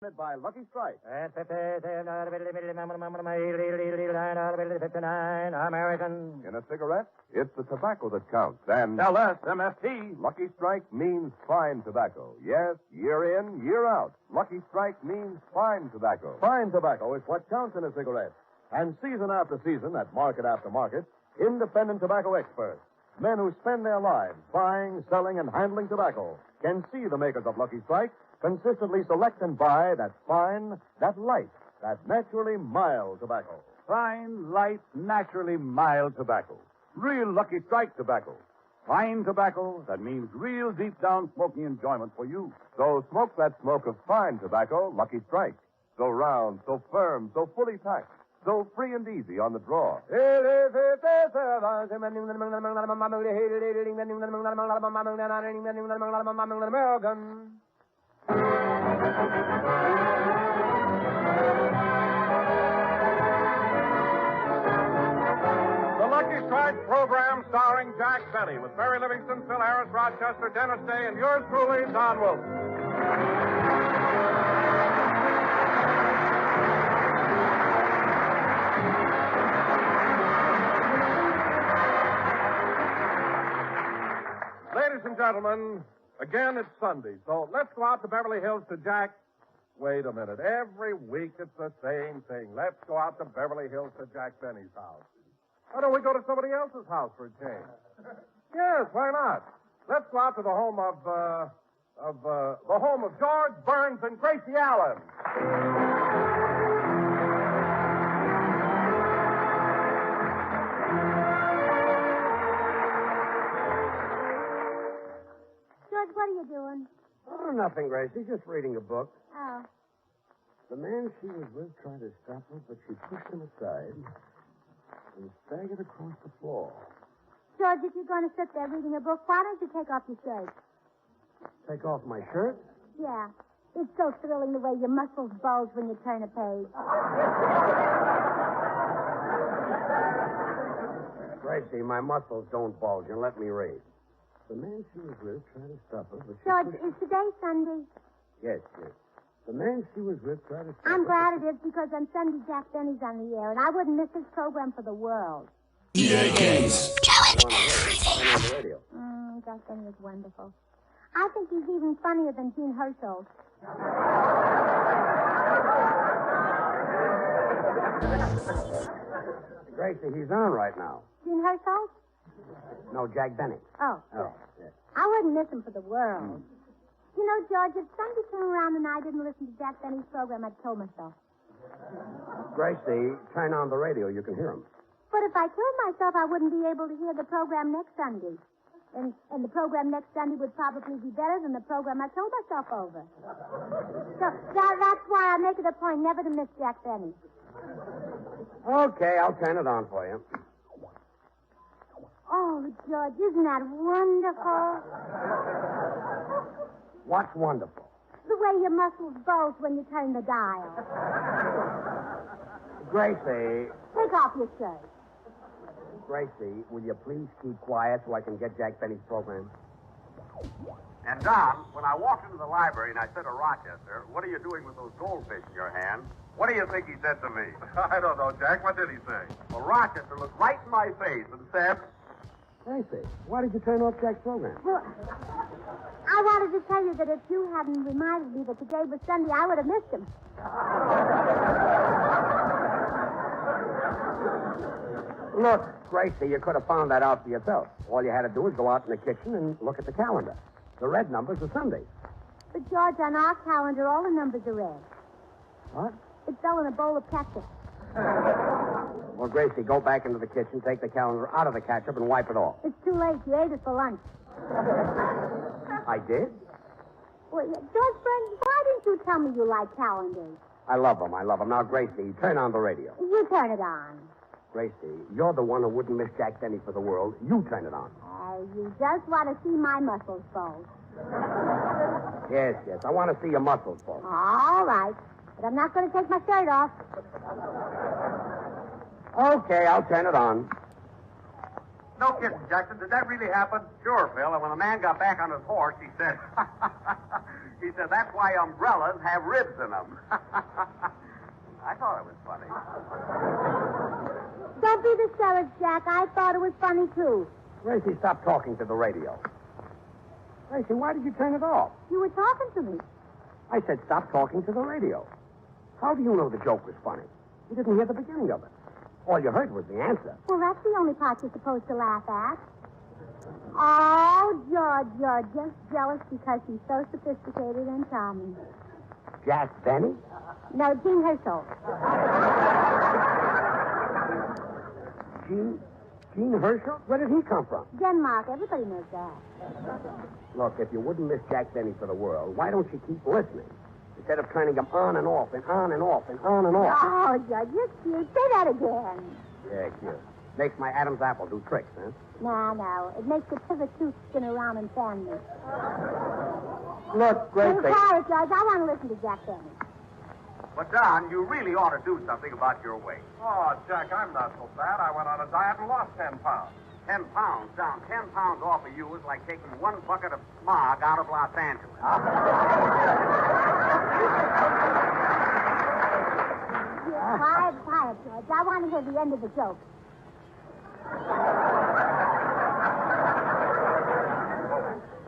By Lucky Strike. American. In a cigarette, it's the tobacco that counts. And LSMFT. Lucky Strike means fine tobacco. Yes, year in, year out. Lucky Strike means fine tobacco. Fine tobacco is what counts in a cigarette. And season after season, at market after market, independent tobacco experts, men who spend their lives buying, selling, and handling tobacco, can see the makers of Lucky Strike consistently select and buy that fine, that light, that naturally mild tobacco. Fine, light, naturally mild tobacco. Real Lucky Strike tobacco. Fine tobacco that means real deep down smoking enjoyment for you. So smoke that smoke of fine tobacco, Lucky Strike. So round, so firm, so fully packed, so free and easy on the draw. The Lucky Strike program starring Jack Benny with Barry Livingston, Phil Harris, Rochester, Dennis Day, and yours truly, Don Wilson. Ladies and gentlemen, again it's Sunday, so let's go out to Beverly Hills to Jack. Wait a minute. Every week it's the same thing. Let's go out to Beverly Hills to Jack Benny's house. Why don't we go to somebody else's house for a change? Yes, why not? Let's go out to the home of George Burns and Gracie Allen. George, what are you doing? Oh, nothing, Gracie. Just reading a book. Oh. The man she was with tried to stop her, but she pushed him aside and staggered across the floor. George, if you're going to sit there reading a book, why don't you take off your shirt? Take off my shirt? Yeah. It's so thrilling the way your muscles bulge when you turn a page. Gracie, my muscles don't bulge, and let me read. The man she was with tried to stop her, but she George, pushed... is today Sunday? Yes. The man she was with tried to stop I'm her... glad it is because on Sunday Jack Benny's on the air, and I wouldn't miss his program for the world. EAKs. On the radio. Jack Benny is wonderful. I think he's even funnier than Gene Herschel. Gracie, he's on right now. Gene Herschel? No, Jack Benny. Oh. Yes. I wouldn't miss him for the world. You know, George, if Sunday came around and I didn't listen to Jack Benny's program, I'd kill myself. Gracie, turn on the radio. You can hear him. But if I killed myself, I wouldn't be able to hear the program next Sunday. And the program next Sunday would probably be better than the program I killed myself over. So that's why I make it a point never to miss Jack Benny. Okay, I'll turn it on for you. Oh, George, isn't that wonderful? What's wonderful? The way your muscles bulge when you turn the dial. Gracie, Take off your shirt. Gracie, will you please keep quiet so I can get Jack Benny's program? And, Don, when I walked into the library and I said to Rochester, what are you doing with those goldfish in your hand? What do you think he said to me? I don't know, Jack. What did he say? Well, Rochester looked right in my face and said, Gracie, why did you turn off Jack's program? Well, I wanted to tell you that if you hadn't reminded me that today was Sunday, I would have missed him. Look, Gracie, you could have found that out for yourself. All you had to do was go out in the kitchen and look at the calendar. The red numbers are Sundays. But, George, on our calendar, all the numbers are red. What? It fell in a bowl of ketchup. Well, Gracie, go back into the kitchen, take the calendar out of the ketchup, and wipe it off. It's too late. You ate it for lunch. I did? Well, George Burns, why didn't you tell me you like calendars? I love them. Now, Gracie, turn on the radio. You turn it on. Gracie, you're the one who wouldn't miss Jack Benny for the world. You turn it on. You just want to see my muscles bulge. Yes. I want to see your muscles bulge. All right. But I'm not going to take my shirt off. Okay, I'll turn it on. no kidding, Jackson. Did that really happen? Sure, Phil. And when the man got back on his horse, he said, He said that's why umbrellas have ribs in them. I thought it was funny. Don't be discouraged, Jack. I thought it was funny, too. Gracie, stop talking to the radio. Gracie, why did you turn it off? You were talking to me. I said stop talking to the radio. How do you know the joke was funny? You didn't hear the beginning of it. All you heard was the answer. Well, that's the only part you're supposed to laugh at. Oh, George, you're just jealous because he's so sophisticated and charming. Jack Benny? No, Gene Herschel. Gene Herschel? Where did he come from? Denmark. Everybody knows that. Look, if you wouldn't miss Jack Benny for the world, why don't you keep listening? Instead of turning him on and off and on and off and on and off. Oh, George, you're cute. Say that again. Yeah, cute. Makes my Adam's apple do tricks, huh? No. It makes the pivot tooth spin around and fan me. Look, Gracie. Don't quiet, George. I want to listen to Jack Benny. But, Don, you really ought to do something about your weight. Oh, Jack, I'm not so fat. I went on a diet and lost 10 pounds. 10 pounds, Don. 10 pounds off of you is like taking one bucket of smog out of Los Angeles. Quiet, George. I want to hear the end of the joke.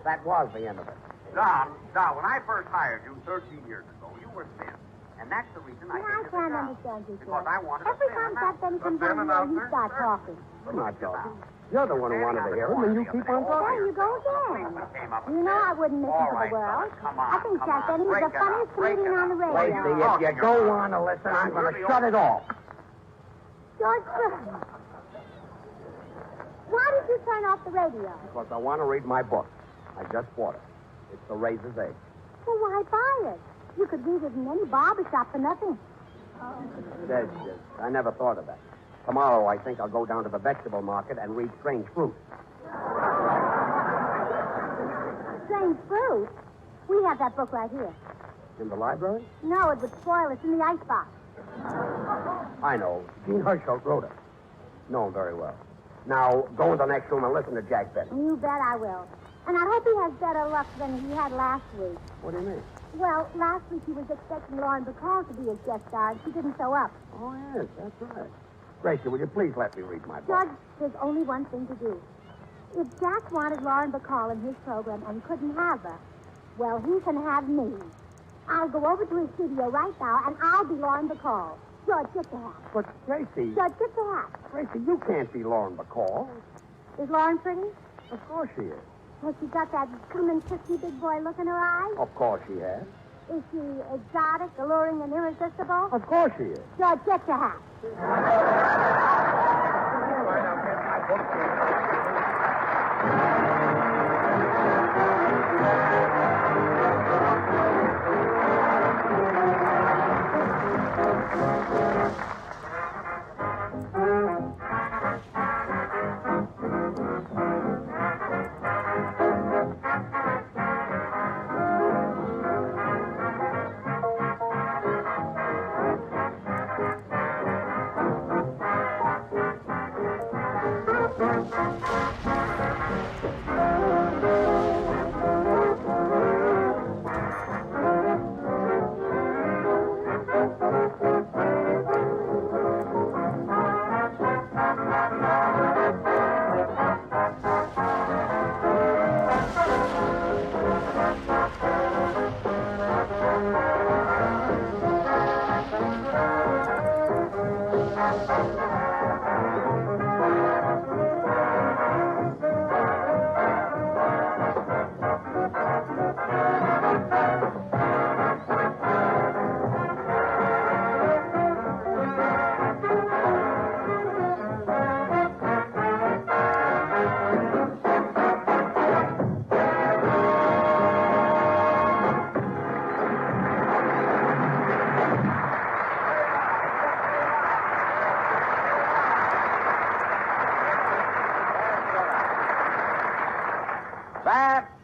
That was the end of it. Don, when I first hired you 13 years ago, you were thin. And that's the reason I I gave you the can't job. understand you, Because George. I wanted Every a thin time Jack Benny comes thin on here, you announcer? start talking. I'm not talking. You're the one who wanted to hear him, and you keep on There talking. you go again. You know I wouldn't miss him All for right, the world. fellas, come on, I think come Jack on. Benny is Break the it funniest up, break comedian it on the up. Gracie, radio. if you go on to listen, I'm going to shut it off. George Griffin. Why did you turn off the radio? Because I want to read my book. I just bought it. It's The Razor's Edge. Well, why buy it? You could read it in any barber shop for nothing. I never thought of that. Tomorrow, I think I'll go down to the vegetable market and read Strange Fruit. Strange fruit? We have that book right here. In the library? No, it would spoil. It's in the icebox. I know. Gene Herschel wrote it. Know him very well. Now, go in the next room and listen to Jack Benny. You bet I will. And I hope he has better luck than he had last week. What do you mean? Well, last week he was expecting Lauren Bacall to be his guest star, and she didn't show up. Oh, yes, that's right. Gracie, will you please let me read my book? Judge, there's only one thing to do. If Jack wanted Lauren Bacall in his program and couldn't have her, well, he can have me. I'll go over to his studio right now, and I'll be Lauren Bacall. George, get the hat. But, Gracie... Judge, get the hat. Gracie, you can't be Lauren Bacall. Is Lauren pretty? Of course she is. Has she got that slim and crispy big boy look in her eyes? Of course she has. Is she exotic, alluring, and irresistible? Of course she is. George, get your hat.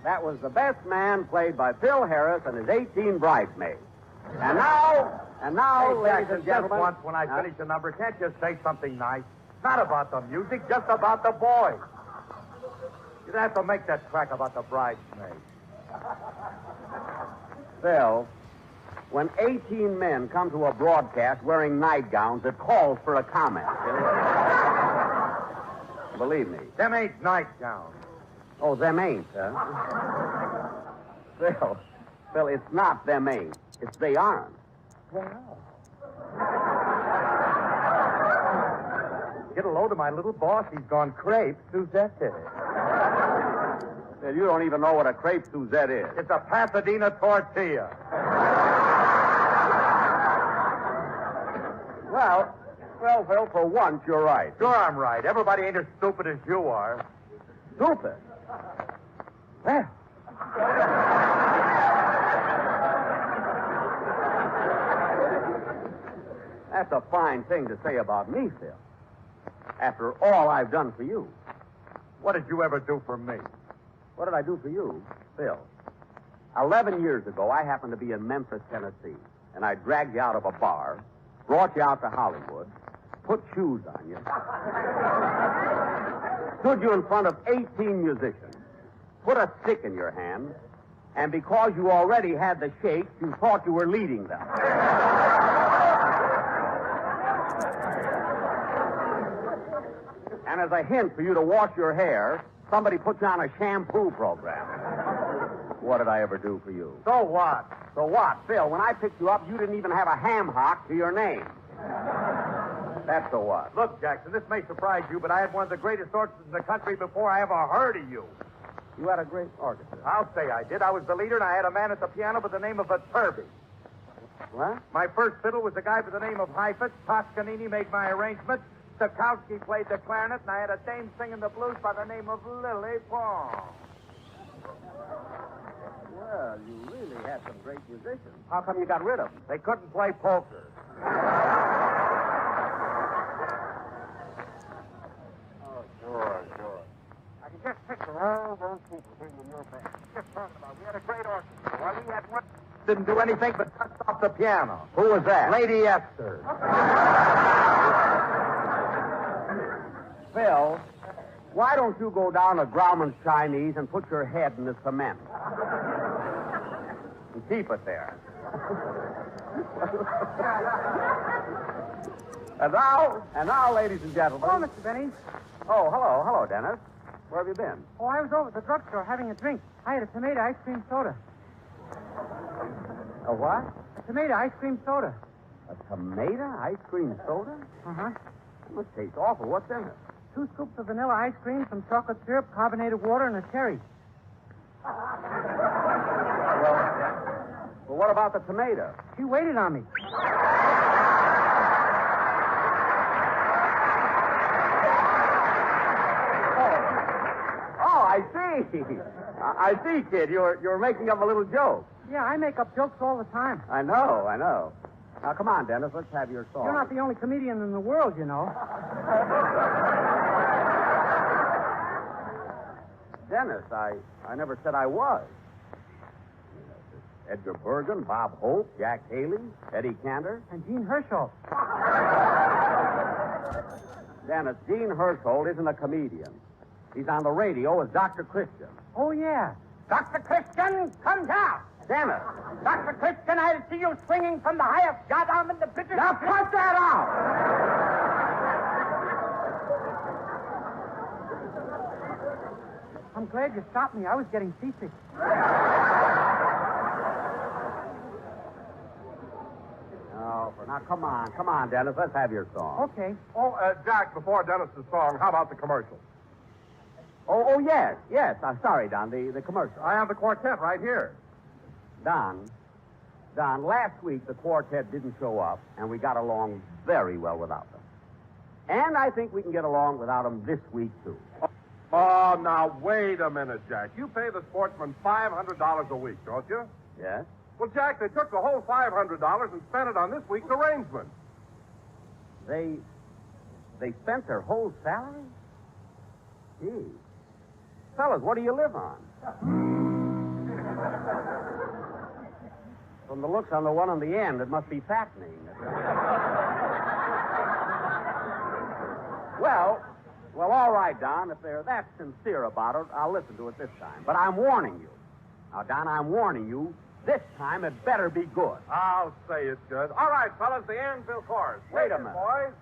That was The Best Man, played by Phil Harris and his 18 bridesmaids. And now, ladies and gentlemen... Just once when I finish the number, can't you say something nice? Not about the music, just about the boy. You don't have to make that crack about the bridesmaids. Phil, when 18 men come to a broadcast wearing nightgowns, it calls for a comment. Believe me. Them ain't nightgowns. Oh, them ain't, huh? Phil, it's not them ain't. It's they aren't. Get a load of my little boss. He's gone crepe Suzette. Phil, you don't even know what a crepe Suzette is. It's a Pasadena tortilla. Well, Phil, for once, you're right. Sure, I'm right. Everybody ain't as stupid as you are. Stupid. Well. That's a fine thing to say about me, Phil. After all I've done for you. What did you ever do for me? What did I do for you, Phil? 11 years ago, I happened to be in Memphis, Tennessee, and I dragged you out of a bar, brought you out to Hollywood, put shoes on you, stood you in front of 18 musicians, put a stick in your hand, and because you already had the shakes, you thought you were leading them. And as a hint for you to wash your hair, somebody put you on a shampoo program. What did I ever do for you? So what? So what? Phil, when I picked you up, you didn't even have a ham hock to your name. That's the what. Look, Jackson, this may surprise you, but I had one of the greatest orchestras in the country before I ever heard of you. You had a great orchestra. I'll say I did. I was the leader, and I had a man at the piano by the name of Turby. What? My first fiddle was a guy by the name of Heifetz. Toscanini made my arrangements. Stokowski played the clarinet, and I had a dame singing the blues by the name of Lily Pong. Well, you really had some great musicians. How come you got rid of them? They couldn't play poker. Oh, sure. I can just picture all those people singing in your band. Just talking about, we had a great orchestra. Well, we had one didn't do anything but touch off the piano. Who was that? Lady Esther. Phil, why don't you go down to Grauman's Chinese and put your head in the cement? And keep it there. And now, ladies and gentlemen. Hello, Mr. Benny. Oh, hello, Dennis. Where have you been? Oh, I was over at the drugstore having a drink. I had a tomato ice cream soda. A what? A tomato ice cream soda. A tomato ice cream soda? Uh-huh. That must taste awful. What's in it? 2 scoops of vanilla ice cream, some chocolate syrup, carbonated water, and a cherry. Well, what about the tomato? She waited on me. Oh, I see. I see, kid. You're making up a little joke. Yeah, I make up jokes all the time. I know. Now, come on, Dennis. Let's have your song. You're not the only comedian in the world, you know. Dennis, I never said I was. Edgar Bergen, Bob Hope, Jack Haley, Eddie Cantor. And Gene Herschel. Dennis, Gene Herschel isn't a comedian. He's on the radio as Dr. Christian. Oh, yeah. Dr. Christian, come down. Dennis. Dr. Christian, I see you swinging from the highest goddamn in the British... Now, cut that out! I'm glad you stopped me. I was getting seasick. Now, come on, Dennis. Let's have your song. Okay. Oh, Jack, before Dennis's song, how about the commercial? Oh, yes. I'm sorry, Don, the commercial. I have the quartet right here. Don, last week the quartet didn't show up, and we got along very well without them. And I think we can get along without them this week, too. Oh, now, wait a minute, Jack. You pay the sportsman $500 a week, don't you? Yes? Well, Jack, they took the whole $500 and spent it on this week's arrangement. They spent their whole salary? Gee. Fellas, what do you live on? From the looks on the one on the end, it must be fattening. Well, all right, Don. If they're that sincere about it, I'll listen to it this time. But I'm warning you. Now, Don, I'm warning you. This time it better be good. I'll say it's good. All right, fellas, the Anvil chorus. Wait a Take it, minute. boys.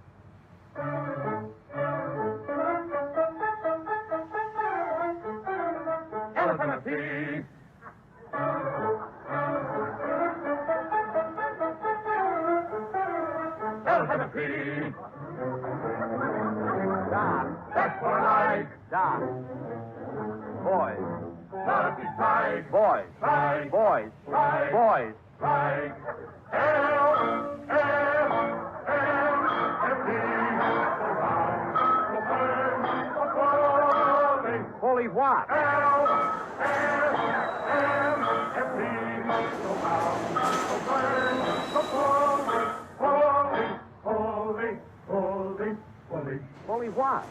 Tennessee. Tennessee. Don. That's what I Don. Boys. Lucky Strike. Boys. Strike. Boys. Strike. Boys. Strike. Holy what? Holy what?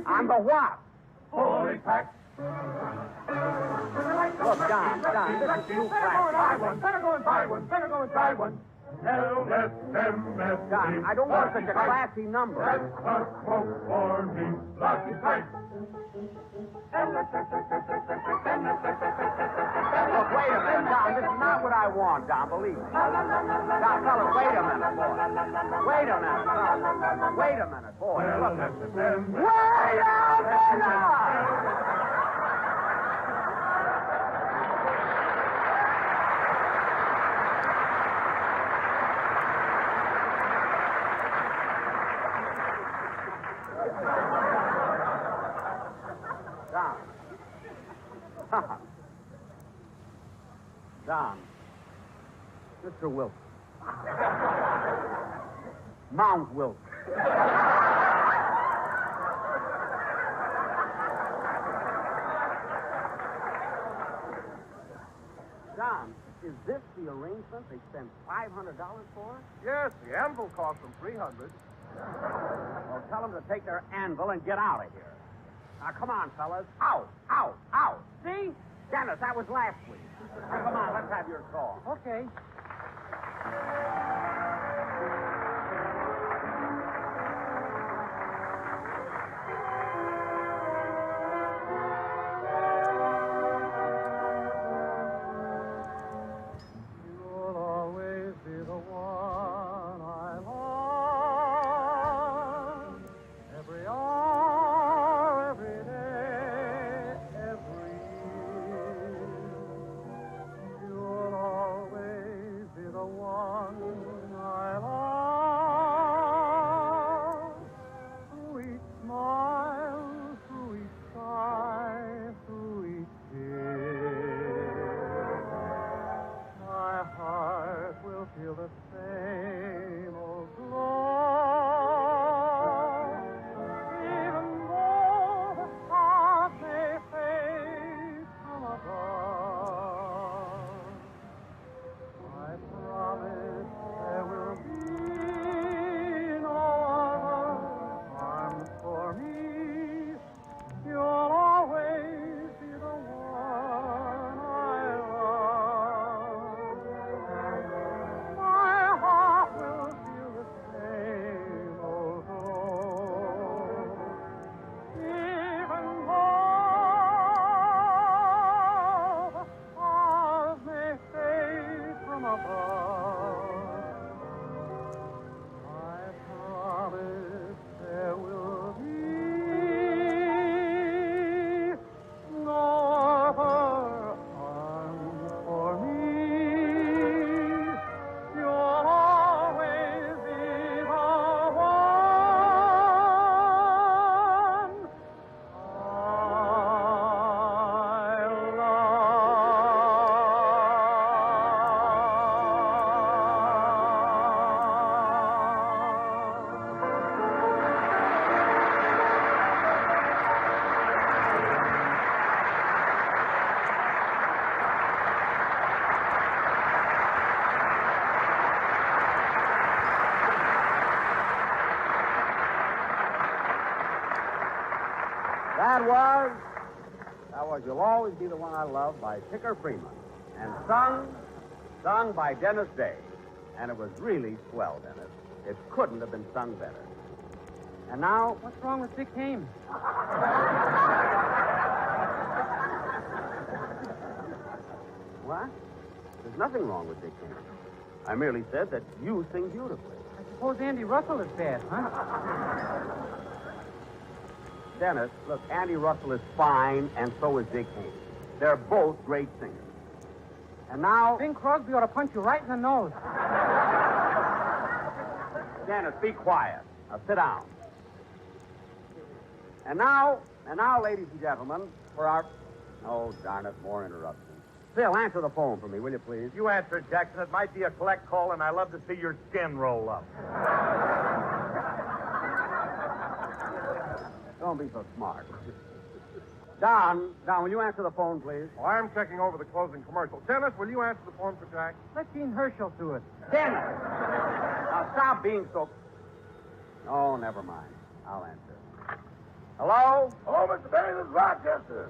I'm the what? Holy pack. Look, Don, this is too flat. Better go and buy one. Better go and try one. LSMFT. Don, I don't want such a classy number. That's a smoke for me. Lucky Strike. Look, wait a minute, Don. This is not what I want, Don, believe me. Don, fella, wait a minute, boy. Wait a minute, fella. Wait a minute, boy. Look. Wait a minute! Don. Don. Mr. Wilson. Mount Wilson. Don, is this the arrangement they spent $500 for? Yes, the anvil cost them $300. Well, tell them to take their anvil and get out of here. Now, come on, fellas. Ow, ow, ow. See? Dennis, that was last week. Now, come on, let's have your song. Okay. You'll always be the one I love. Every hour, every day, every year. You'll always be the one I love. Through each smile, through each sigh, through each tear. My heart will feel the same old glow. Even though the stars may fade from above, I promise there will be no other arms for me. You'll always be the one I love. My heart will feel the same old glow. Even though the stars may fade from above, I promise there will be no other arms for me. You'll always be the one That was You'll Always Be the One I Love by Ticker Freeman. And sung by Dennis Day. And it was really swell, Dennis. It couldn't have been sung better. And now, What's wrong with Dick Haymes? What? There's nothing wrong with Dick Haynes. I merely said that you sing beautifully. I suppose Andy Russell is bad, huh? Dennis, look, Andy Russell is fine, and so is Dick Haynes. They're both great singers. And now... Bing Crosby ought to punch you right in the nose. Dennis, be quiet. Now, sit down. And now, ladies and gentlemen, for our... Oh, darn it, more interruptions. Phil, answer the phone for me, will you, please? You answer it, Jackson. It might be a collect call, and I love to see your skin roll up. Don't be so smart. Don, will you answer the phone, please? Oh, I'm checking over the closing commercial. Dennis, will you answer the phone for Jack? Let Gene Herschel do it. Dennis! Now, stop being so... Oh, never mind. I'll answer. Hello? Oh, Mr. Benny, this is Rochester.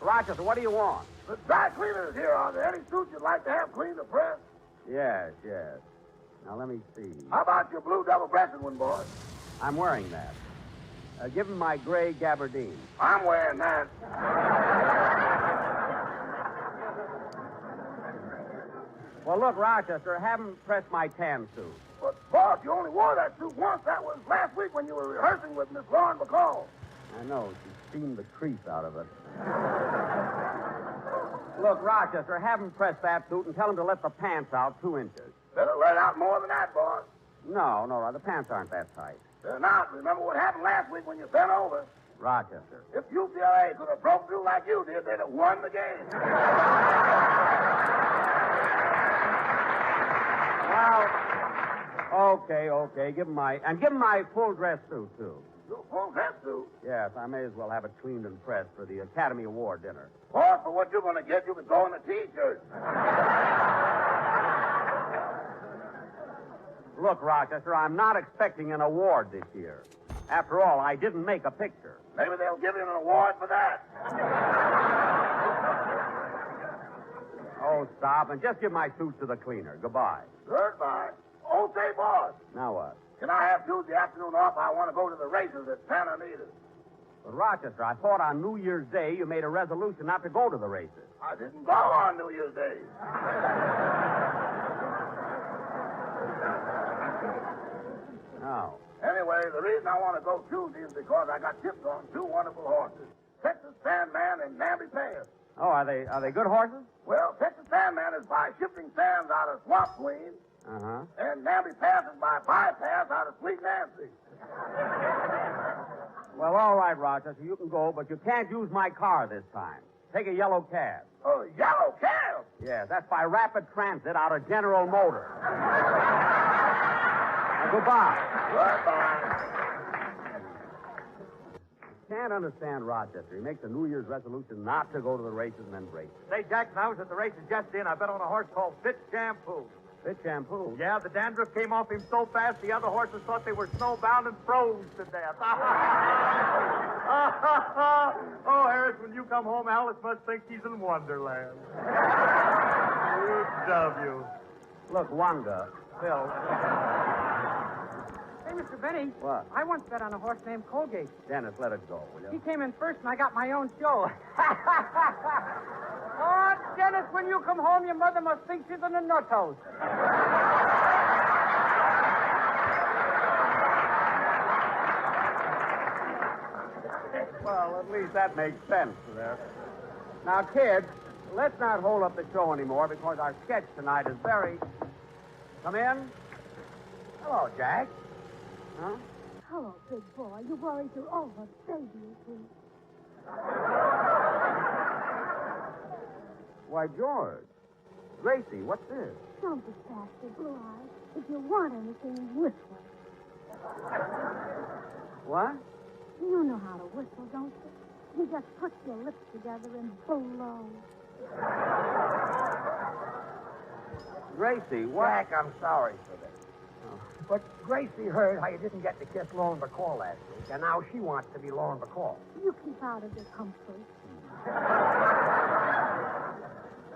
Rochester, what do you want? The dry cleaner is here. Are there any suits you'd like to have cleaned or pressed? Yes. Now, let me see. How about your blue double-breasted one, boy? I'm wearing that. Give him my gray gabardine. I'm wearing that. Well, look, Rochester, have him press my tan suit. But, boss, you only wore that suit once. That was last week when you were rehearsing with Miss Lauren Bacall. I know. She steamed the crease out of it. Look, Rochester, have him press that suit and tell him to let the pants out 2 inches. Better let out more than that, boss. No, the pants aren't that tight. They're not. Remember what happened last week when you bent over? Rochester. If UCLA could have broke through like you did, they'd have won the game. Well, okay. Give him my full dress suit, too. Your full dress suit? Yes, I may as well have it cleaned and pressed for the Academy Award dinner. Boss, for what you're going to get, you can go in a T-shirt. Look, Rochester, I'm not expecting an award this year. After all, I didn't make a picture. Maybe they'll give you an award for that. Oh, stop, and just give my suit to the cleaner. Goodbye. Goodbye. Oh, say, boss. Now what? Can I have Tuesday afternoon off? I want to go to the races at Santa Anita. But, Rochester, I thought on New Year's Day you made a resolution not to go to the races. I didn't go on New Year's Day. No. Anyway, the reason I want to go Tuesday is because I got tipped on 2 wonderful horses. Texas Sandman and Namby Pass. Oh, are they good horses? Well, Texas Sandman is by shifting sands out of Swamp Queen. Uh-huh. And Namby Pass is by bypass out of Sweet Nancy. Well, all right, Rochester, you can go, but you can't use my car this time. Take a yellow cab. Oh, yellow cab? Yes, that's by Rapid Transit out of General Motors. Now, goodbye. Goodbye. Can't understand Rochester. He makes a New Year's resolution not to go to the races and then breaks it. Say, Jackson, I was at the races just in. I bet on a horse called Fit Shampoo. Fit Shampoo? Yeah, the dandruff came off him so fast the other horses thought they were snowbound and froze to death. Oh, Harris, when you come home, Alice must think she's in Wonderland. W. Look, Wanda, Phil. Hey, Mr. Benny. What? I once bet on a horse named Colgate. Dennis, let it go, will you? He came in first, and I got my own show. Oh, Dennis, when you come home, your mother must think she's in a nut house. Well, at least that makes sense there. Now, kids, let's not hold up the show anymore because our sketch tonight is very... Come in. Hello, Jack. Huh? Hello, big boy. You worried you over, baby, you see. Why, George. Gracie, what's this? Don't be sassy, Blue Eyes. If you want anything, whistle. What? You know how to whistle, don't you? You just put your lips together and blow. Gracie, what? Jack, I'm sorry for this. But Gracie heard how you didn't get to kiss Lauren Bacall last week, and now she wants to be Lauren Bacall. You keep out of this, Humphrey.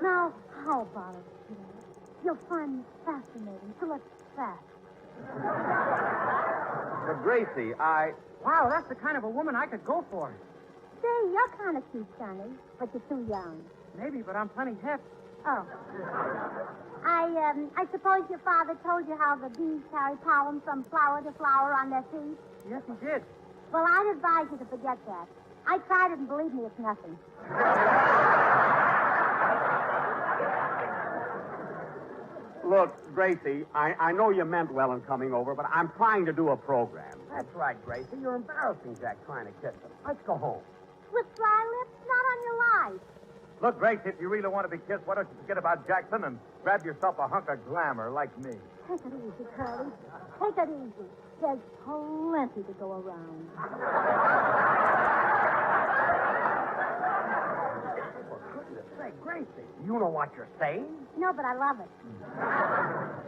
Now, how about it, kid? You'll find me fascinating, so let's fast. But, Gracie, Wow, that's the kind of a woman I could go for. Say, you're kind of cute, Sonny, but you're too young. Maybe, but I'm plenty hip. Oh. I suppose your father told you how the bees carry pollen from flower to flower on their feet? Yes, he did. Well, I'd advise you to forget that. I tried it, and believe me, it's nothing. Look, Gracie, I know you meant well in coming over, but I'm trying to do a program. That's right, Gracie. You're embarrassing Jack trying to kiss him. Let's go home. With dry lips, not on your life. Look, Grace, if you really want to be kissed, why don't you forget about Jackson and grab yourself a hunk of glamour like me? Take it easy, Curly. Take it easy. There's plenty to go around. For goodness sake, Gracie, you know what you're saying? No, but I love it.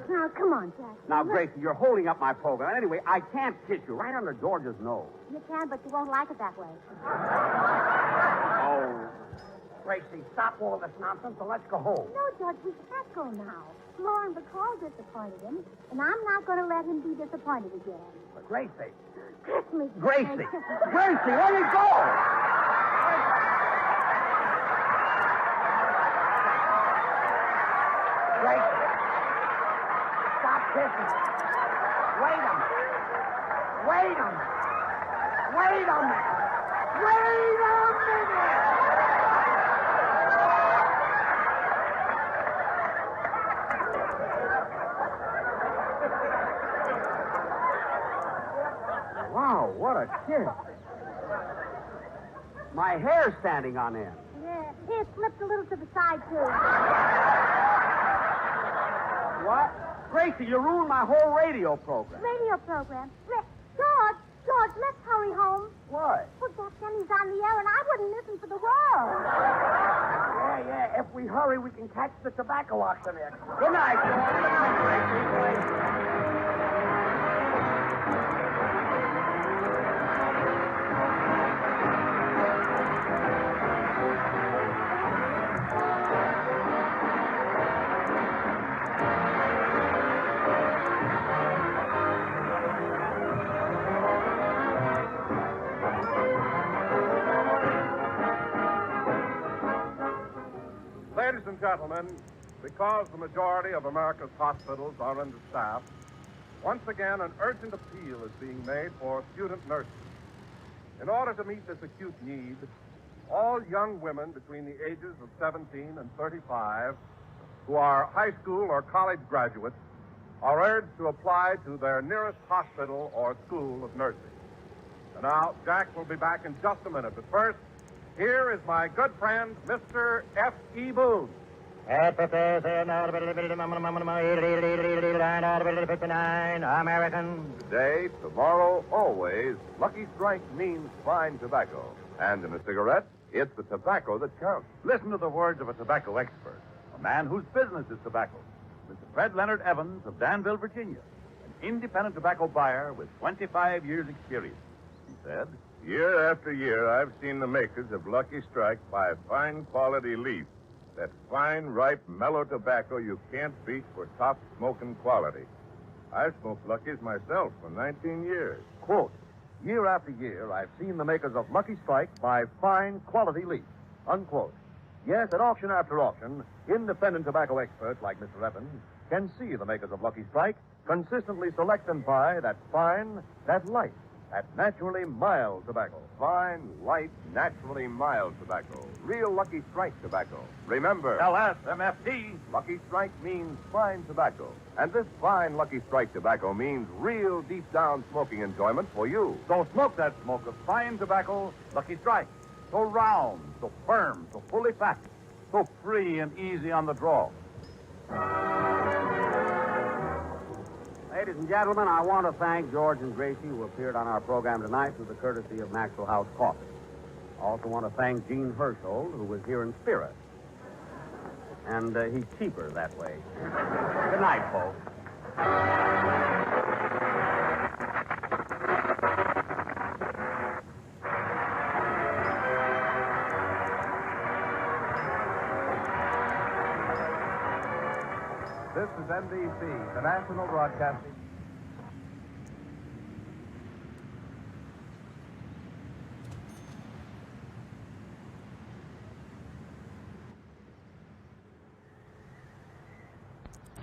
Now, come on, Jack. Now, Gracie, you're holding up my program. Anyway, I can't kiss you right under George's nose. You can, but you won't like it that way. Oh. Gracie, stop all this nonsense and let's go home. No, George, we can't go now. Lauren Bacall disappointed him, and I'm not going to let him be disappointed again. But Gracie. Kiss me. Gracie! Gracie, let me go! Gracie! Stop kissing. Wait a minute. Wait a minute. Wait a minute. Wait a minute! Wow, what a kiss. My hair's standing on end. Yeah, it slipped a little to the side, too. What? Gracie, you ruined my whole radio program. Radio program. George, let's hurry home. What? Well, Jack Denny's on the air, and I wouldn't listen for the world. Yeah. If we hurry, we can catch the tobacco auctioneer. Good night, George. Good night, Gracie. Ladies and gentlemen, because the majority of America's hospitals are understaffed, once again an urgent appeal is being made for student nurses. In order to meet this acute need, all young women between the ages of 17 and 35 who are high school or college graduates are urged to apply to their nearest hospital or school of nursing. And now, Jack will be back in just a minute, but first, here is my good friend, Mr. F.E. Boone. American. Today, tomorrow, always, Lucky Strike means fine tobacco. And in a cigarette, it's the tobacco that counts. Listen to the words of a tobacco expert, a man whose business is tobacco. Mr. Fred Leonard Evans of Danville, Virginia, an independent tobacco buyer with 25 years' experience. He said, Year after year, I've seen the makers of Lucky Strike buy fine quality leaf. That fine, ripe, mellow tobacco you can't beat for top smoking quality. I've smoked Lucky's myself for 19 years. Quote, year after year, I've seen the makers of Lucky Strike buy fine quality leaf. Unquote. Yes, at auction after auction, independent tobacco experts like Mr. Evans can see the makers of Lucky Strike consistently select and buy that fine, that light, that naturally mild tobacco. Fine, light, naturally mild tobacco. Real Lucky Strike tobacco. Remember, LSMFT. Lucky Strike means fine tobacco. And this fine Lucky Strike tobacco means real deep down smoking enjoyment for you. So smoke that smoke of fine tobacco, Lucky Strike. So round, so firm, so fully packed, so free and easy on the draw. Ladies and gentlemen, I want to thank George and Gracie who appeared on our program tonight through the courtesy of Maxwell House Coffee. I also want to thank Gene Hersholt, who was here in spirit. And he's cheaper that way. Good night, folks. This is NBC, the national broadcasting.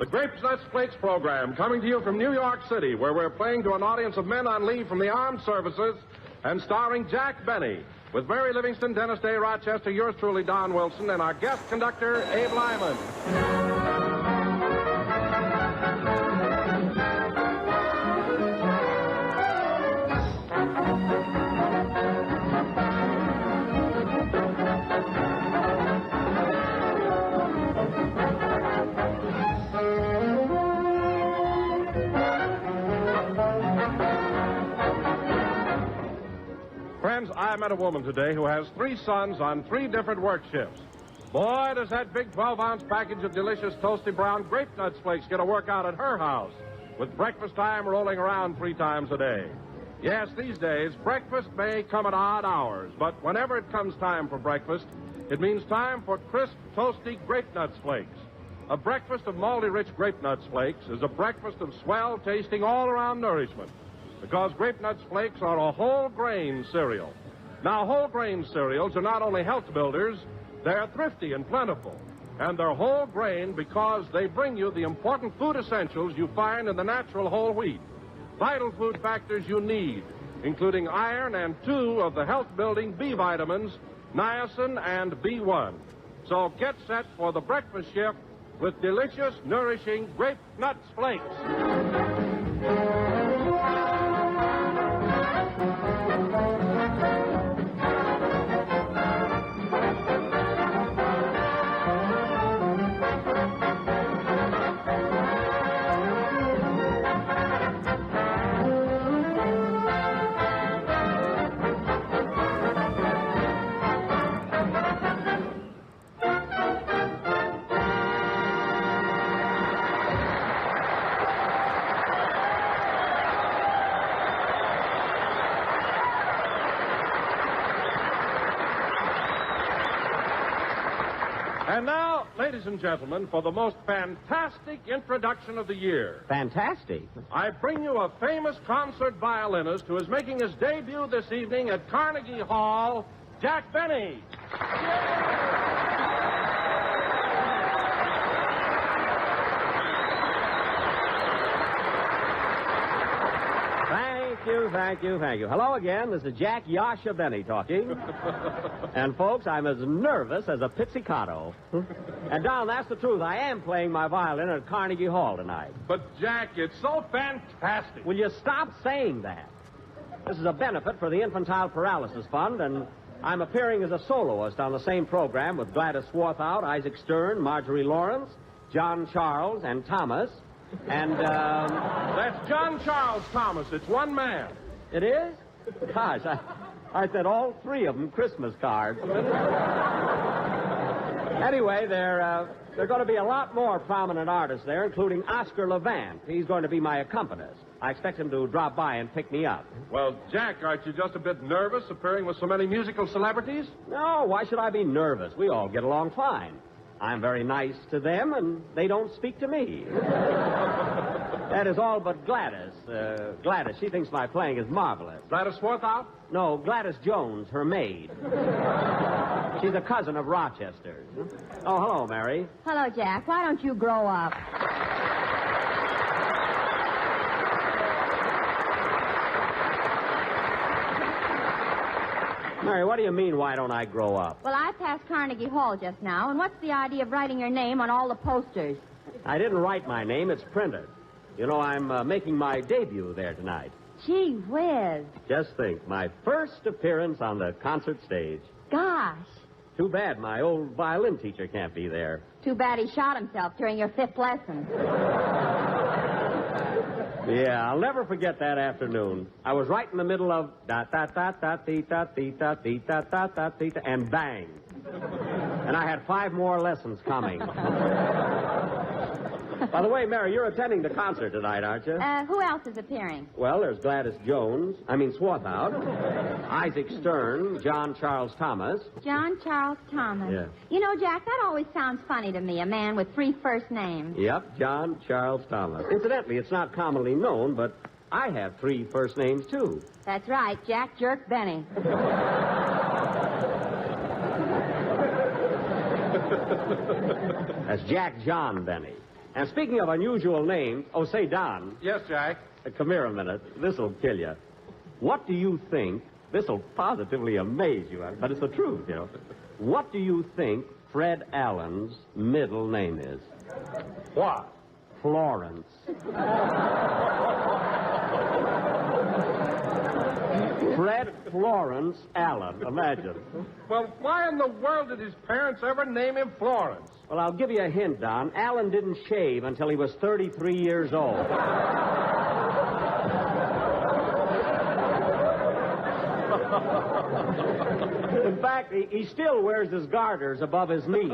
The Grapes, Nuts, Flakes program, coming to you from New York City, where we're playing to an audience of men on leave from the armed services and starring Jack Benny, with Mary Livingston, Dennis Day, Rochester, yours truly, Don Wilson, and our guest conductor, Abe Lyman. Friends, I met a woman today who has 3 sons on 3 different work shifts. Boy, does that big 12-ounce package of delicious toasty brown grape nuts flakes get a workout at her house, with breakfast time rolling around 3 times a day. Yes, these days, breakfast may come at odd hours, but whenever it comes time for breakfast, it means time for crisp, toasty grape nuts flakes. A breakfast of malty-rich grape nuts flakes is a breakfast of swell-tasting all-around nourishment, because Grape Nuts Flakes are a whole-grain cereal. Now, whole-grain cereals are not only health builders, they're thrifty and plentiful. And they're whole grain because they bring you the important food essentials you find in the natural whole wheat. Vital food factors you need, including iron and 2 of the health-building B vitamins, niacin and B1. So get set for the breakfast shift with delicious, nourishing Grape Nuts Flakes. And now, ladies and gentlemen, for the most fantastic introduction of the year. Fantastic? I bring you a famous concert violinist who is making his debut this evening at Carnegie Hall, Jack Benny. Thank you. Hello again. This is Jack Yasha Benny talking. And, folks, I'm as nervous as a pizzicato. And, Don, that's the truth. I am playing my violin at Carnegie Hall tonight. But, Jack, it's so fantastic. Will you stop saying that? This is a benefit for the Infantile Paralysis Fund, and I'm appearing as a soloist on the same program with Gladys Swarthout, Isaac Stern, Marjorie Lawrence, John Charles, and Thomas. And, That's John Charles Thomas. It's one man. It is? Gosh, I sent all 3 of them Christmas cards. Anyway, there are going to be a lot more prominent artists there, including Oscar Levant. He's going to be my accompanist. I expect him to drop by and pick me up. Well, Jack, aren't you just a bit nervous appearing with so many musical celebrities? No, why should I be nervous? We all get along fine. I'm very nice to them, and they don't speak to me. That is all but Gladys. Gladys, she thinks my playing is marvelous. Gladys Swarthout? No, Gladys Jones, her maid. She's a cousin of Rochester's. Oh, hello, Mary. Hello, Jack. Why don't you grow up? Mary, what do you mean, why don't I grow up? Well, I passed Carnegie Hall just now, and what's the idea of writing your name on all the posters? I didn't write my name. It's printed. You know, I'm making my debut there tonight. Gee whiz. Just think, my first appearance on the concert stage. Gosh. Too bad my old violin teacher can't be there. Too bad he shot himself during your 5th lesson. Yeah, I'll never forget that afternoon. I was right in the middle of da-da-da-da-dee-da-dee-da-dee-da-da-da-dee-da, and bang. And I had 5 more lessons coming. By the way, Mary, you're attending the concert tonight, aren't you? Who else is appearing? Well, there's Gladys Swarthout, Isaac Stern, John Charles Thomas. John Charles Thomas. Yeah. You know, Jack, that always sounds funny to me, a man with 3 first names. Yep, John Charles Thomas. Incidentally, it's not commonly known, but I have 3 first names, too. That's right, Jack Jerk Benny. That's Jack John Benny. And speaking of unusual names, oh, say, Don. Yes, Jack. Come here a minute. This'll kill you. What do you think? This'll positively amaze you, but it's the truth, you know. What do you think Fred Allen's middle name is? What? Florence. Fred Florence Allen. Imagine. Well, why in the world did his parents ever name him Florence? Well, I'll give you a hint, Don. Allen didn't shave until he was 33 years old. In fact, he still wears his garters above his knees.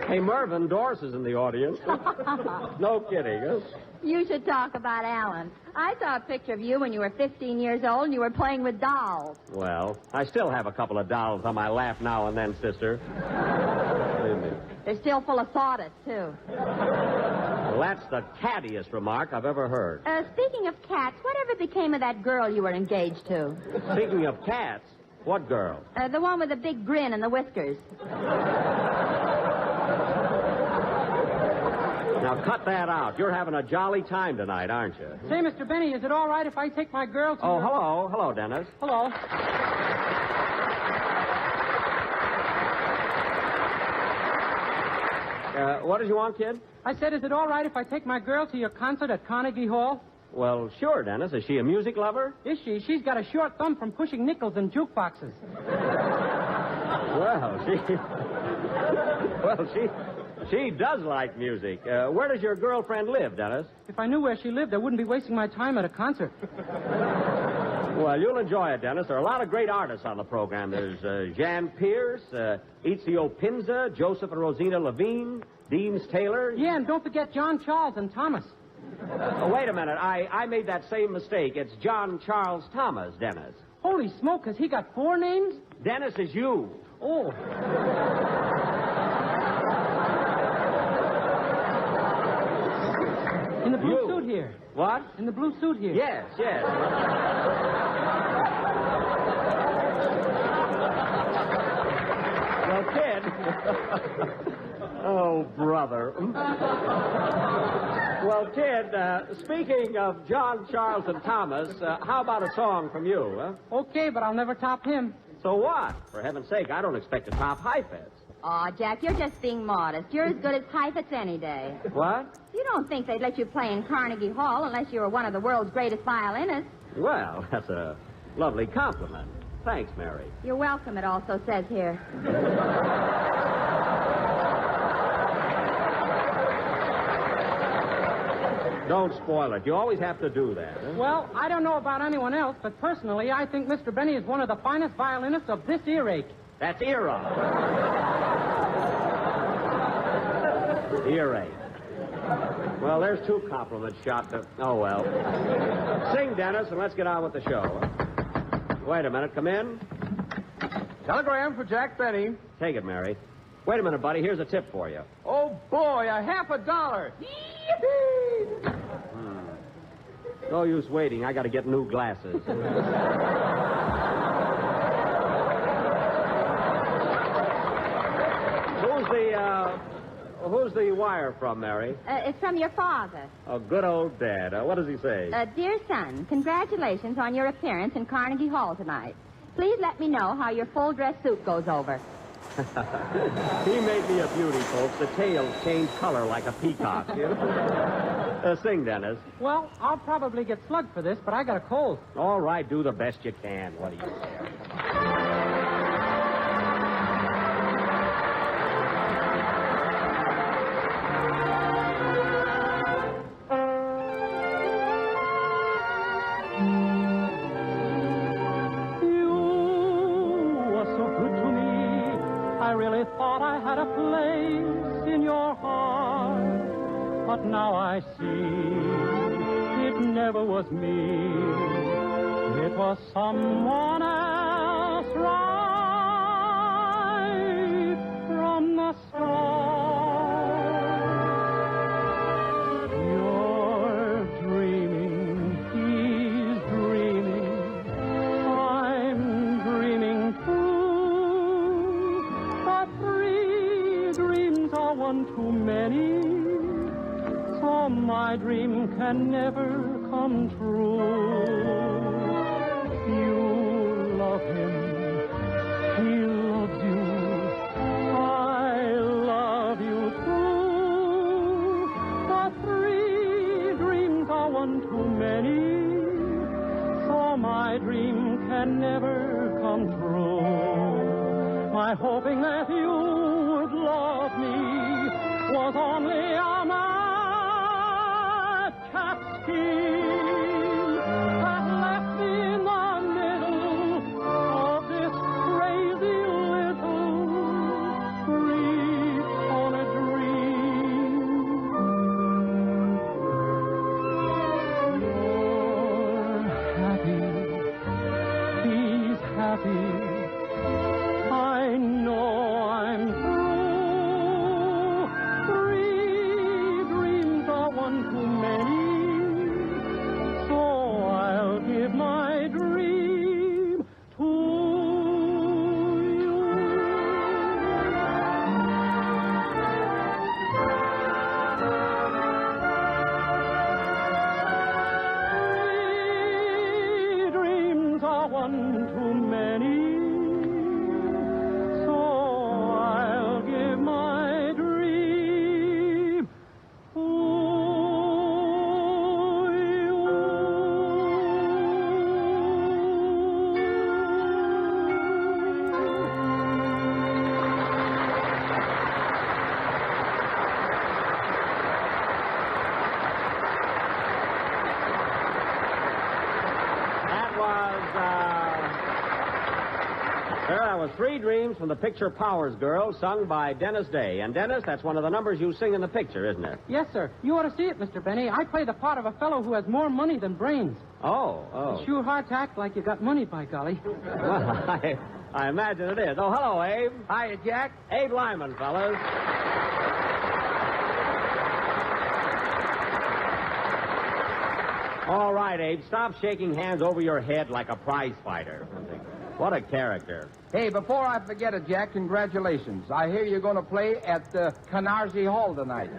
Hey, Mervyn Doris is in the audience. No kidding, huh? You should talk about Alan. I saw a picture of you when you were 15 years old and you were playing with dolls. Well, I still have a couple of dolls on my lap now and then, sister. Believe me. They're still full of sawdust, too. Well, that's the cattiest remark I've ever heard. Speaking of cats, whatever became of that girl you were engaged to? Speaking of cats, what girl? The one with the big grin and the whiskers. Now, cut that out. You're having a jolly time tonight, aren't you? Say, Mr. Benny, is it all right if I take my girl to... Oh, hello. Hello, Dennis. Hello. What did you want, kid? I said, is it all right if I take my girl to your concert at Carnegie Hall? Well, sure, Dennis. Is she a music lover? Is she? She's got a short thumb from pushing nickels in jukeboxes. She does like music. Where does your girlfriend live, Dennis? If I knew where she lived, I wouldn't be wasting my time at a concert. Well, you'll enjoy it, Dennis. There are a lot of great artists on the program. There's Jan Pierce, Ezio Pinza, Joseph and Rosina Levine, Deems Taylor. Yeah, and don't forget John Charles and Thomas. Oh, wait a minute. I made that same mistake. It's John Charles Thomas, Dennis. Holy smoke, has he got 4 names? Dennis is you. Oh. In the blue suit here. What? In the blue suit here. Yes. Well, kid. Oh, brother. Well, kid, speaking of John, Charles, and Thomas, how about a song from you, huh? Okay, but I'll never top him. So what? For heaven's sake, I don't expect to top Heifetz. Aw, Jack, you're just being modest. You're as good as Heifetz any day. What? You don't think they'd let you play in Carnegie Hall unless you were one of the world's greatest violinists. Well, that's a lovely compliment. Thanks, Mary. You're welcome, it also says here. Don't spoil it. You always have to do that. Huh? Well, I don't know about anyone else, but personally, I think Mr. Benny is one of the finest violinists of this earache. That's era. Earache. Well, there's 2 compliments shot to... Oh, well. Sing, Dennis, and let's get on with the show. Wait a minute. Come in. Telegram for Jack Benny. Take it, Mary. Wait a minute, buddy. Here's a tip for you. Oh, boy, a $50. No use waiting. I got to get new glasses. Who's the wire from, Mary? It's from your father. Oh, good old Dad. What does he say? Dear son, congratulations on your appearance in Carnegie Hall tonight. Please let me know how your full dress suit goes over. He made me a beauty, folks. The tails change color like a peacock. You know? Sing, Dennis. Well, I'll probably get slugged for this, but I got a cold. All right, do the best you can. What do you care? Now I see it never was me. It was someone else right from the start. You're dreaming one too many, so my dream can never come true. You love him, he loves you, I love you too. The three dreams are one too many, so my dream can never come true. My hoping that you would love me was only a madcap scheme that left me in the middle of this crazy little grief on a dream. You're happy, he's happy. I know I'm through. Three dreams are one too many, so I'll give my dream to you. Three dreams are one too many, so I'll give my dream to That was Three Dreams from the picture Powers Girl, sung by Dennis Day. And, Dennis, that's one of the numbers you sing in the picture, isn't it? Yes, sir. You ought to see it, Mr. Benny. I play the part of a fellow who has more money than brains. Oh. It's sure hard to act like you got money, by golly. Well, I imagine it is. Oh, hello, Abe. Hiya, Jack. Abe Lyman, fellas. All right, Abe, stop shaking hands over your head like a prize fighter. What a character. Hey, before I forget it, Jack, congratulations. I hear you're going to play at Canarsie Hall tonight.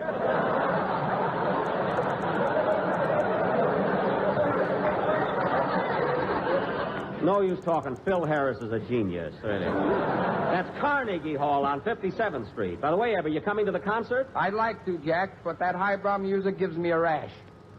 No use talking. Phil Harris is a genius. That's Carnegie Hall on 57th Street. By the way, Abe, are you coming to the concert? I'd like to, Jack, but that highbrow music gives me a rash.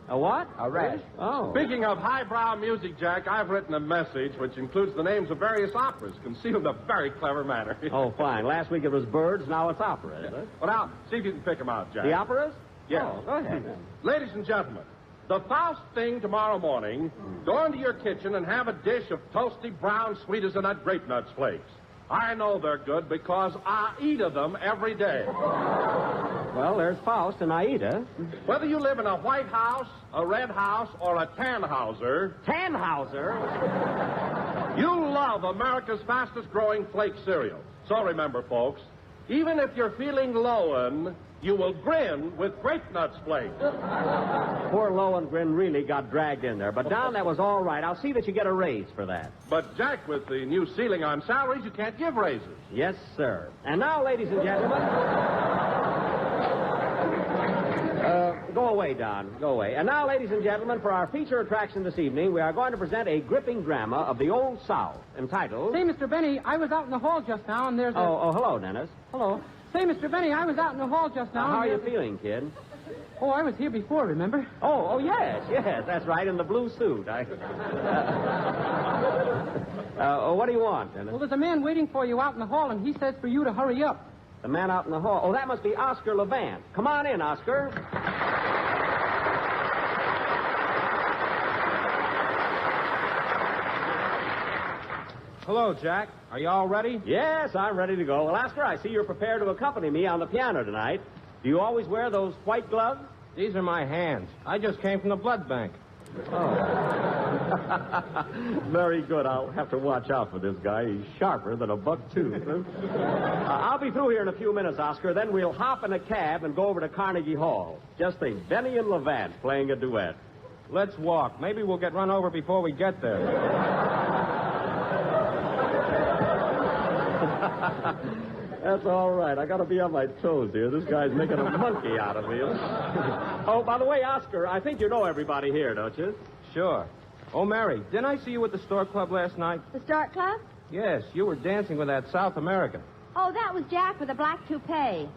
A what? A rash. Oh. Speaking of highbrow music, Jack, I've written a message which includes the names of various operas, concealed in a very clever manner. Oh, fine. Last week it was birds, now it's opera, is it? Well, now, see if you can pick them out, Jack. The operas? Yes. Oh, go ahead. Ladies and gentlemen, the Faust thing tomorrow morning, go into your kitchen and have a dish of toasty brown sweet as a nut grape nuts flakes. I know they're good because I eat of them every day. Well, there's Faust and Aida. Whether you live in a White House, a Red House, or a Tannhauser... Tannhauser? You'll love America's fastest growing flake cereal. So remember, folks, even if you're feeling lowin', you will grin with grape nuts flakes. Poor Lohengrin really got dragged in there. But, Don, that was all right. I'll see that you get a raise for that. But, Jack, with the new ceiling on salaries, you can't give raises. Yes, sir. And now, ladies and gentlemen... Go away, Don. Go away. And now, ladies and gentlemen, for our feature attraction this evening, we are going to present a gripping drama of the Old South entitled... Say, Mr. Benny, I was out in the hall just now, and there's a... Oh, hello, Dennis. Hello. Say, Mr. Benny, I was out in the hall just now. How are you feeling, kid? Oh, I was here before, remember? Oh, yes, that's right, in the blue suit. What do you want, Dennis? Well, there's a man waiting for you out in the hall, and he says for you to hurry up. The man out in the hall? Oh, that must be Oscar Levant. Come on in, Oscar. Hello, Jack. Are you all ready? Yes, I'm ready to go. Well, Oscar, I see you're prepared to accompany me on the piano tonight. Do you always wear those white gloves? These are my hands. I just came from the blood bank. Oh. Very good. I'll have to watch out for this guy. He's sharper than a buck tooth. I'll be through here in a few minutes, Oscar. Then we'll hop in a cab and go over to Carnegie Hall. Just think, Benny and Levant playing a duet. Let's walk. Maybe we'll get run over before we get there. That's all right. I got to be on my toes here. This guy's making a monkey out of me. Oh, by the way, Oscar, I think you know everybody here, don't you? Sure. Oh, Mary, didn't I see you at the Stork Club last night? The Stork Club? Yes, you were dancing with that South American. Oh, that was Jack with a black toupee.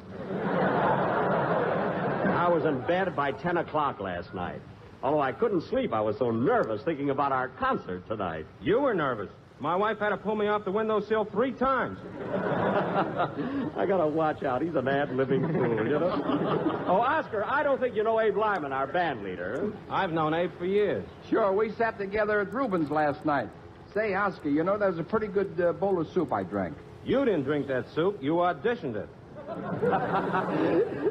I was in bed by 10 o'clock last night. Although I couldn't sleep, I was so nervous thinking about our concert tonight. You were nervous. My wife had to pull me off the windowsill 3 times. I gotta watch out. He's an ad-libbing fool, you know? Oh, Oscar, I don't think you know Abe Lyman, our band leader. I've known Abe for years. Sure, we sat together at Rubens last night. Say, Oscar, you know, that was a pretty good bowl of soup I drank. You didn't drink that soup. You auditioned it.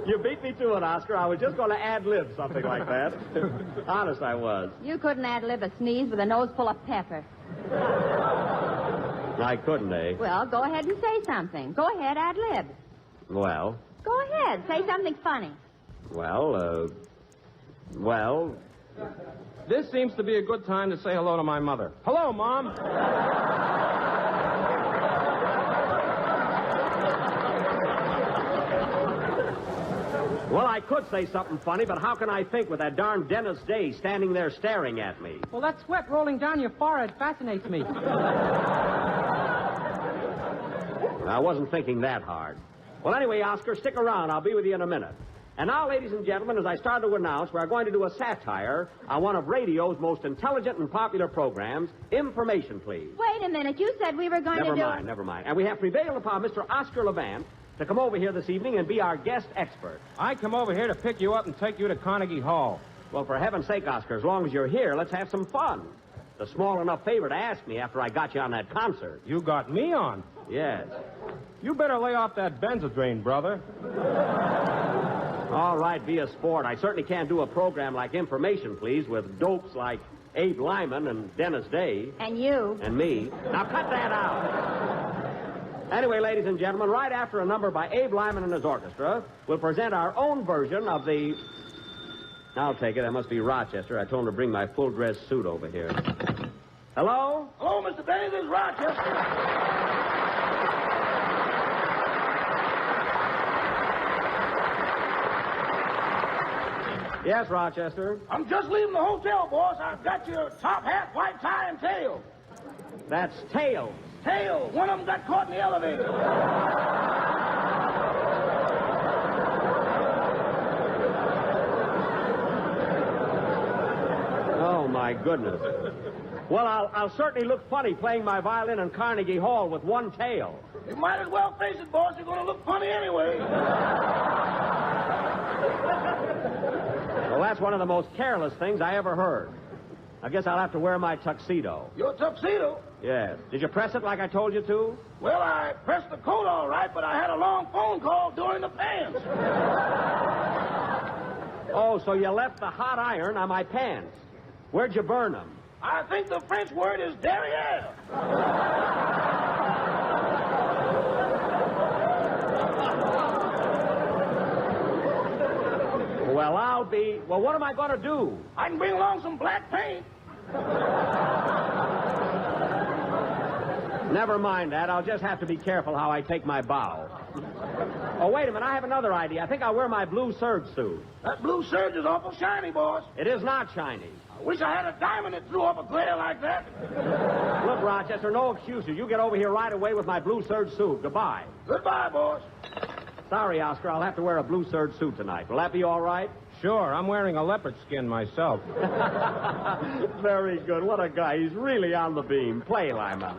You beat me to it, Oscar. I was just going to ad-lib something like that. Honest, I was. You couldn't ad-lib a sneeze with a nose full of pepper. I couldn't, eh? Well, go ahead and say something. Go ahead, ad-lib. Well? Go ahead. Say something funny. Well. This seems to be a good time to say hello to my mother. Hello, Mom. Well, I could say something funny, but how can I think with that darn Dennis Day standing there staring at me? Well, that sweat rolling down your forehead fascinates me. I wasn't thinking that hard. Well, anyway, Oscar, stick around. I'll be with you in a minute. And now, ladies and gentlemen, as I start to announce, we're going to do a satire on one of radio's most intelligent and popular programs, Information, Please. Wait a minute. You said we were going to do... Never mind. And we have prevailed upon Mr. Oscar Levant to come over here this evening and be our guest expert. I come over here to pick you up and take you to Carnegie Hall. Well, for heaven's sake, Oscar, as long as you're here, let's have some fun. It's a small enough favor to ask me after I got you on that concert. You got me on? Yes. You better lay off that Benzadrain, brother. All right, be a sport. I certainly can't do a program like Information, Please, with dopes like Abe Lyman and Dennis Day. And you. And me. Now, cut that out. Anyway, ladies and gentlemen, right after a number by Abe Lyman and his orchestra, we'll present our own version of the... I'll take it. That must be Rochester. I told him to bring my full-dress suit over here. Hello? Hello, Mr. Benny. This is Rochester. Yes, Rochester. I'm just leaving the hotel, boss. I've got your top hat, white tie, and tail. That's tails. Tail. One of them got caught in the elevator. Oh, my goodness. Well, I'll certainly look funny playing my violin in Carnegie Hall with one tail. You might as well face it, boss. You're going to look funny anyway. Well, that's one of the most careless things I ever heard. I guess I'll have to wear my tuxedo. Your tuxedo? Yes. Did you press it like I told you to? Well, I pressed the coat all right, but I had a long phone call during the pants. Oh, so you left the hot iron on my pants. Where'd you burn them? I think the French word is derriere. Well, what am I going to do? I can bring along some black paint. Never mind that. I'll just have to be careful how I take my bow. Oh, wait a minute. I have another idea. I think I'll wear my blue serge suit. That blue serge is awful shiny, boss. It is not shiny. I wish I had a diamond that threw up a glare like that. Look, Rochester, no excuses. You get over here right away with my blue serge suit. Goodbye. Goodbye, boss. Sorry, Oscar. I'll have to wear a blue serge suit tonight. Will that be all right? Sure. I'm wearing a leopard skin myself. Very good. What a guy. He's really on the beam. Play, Lyman.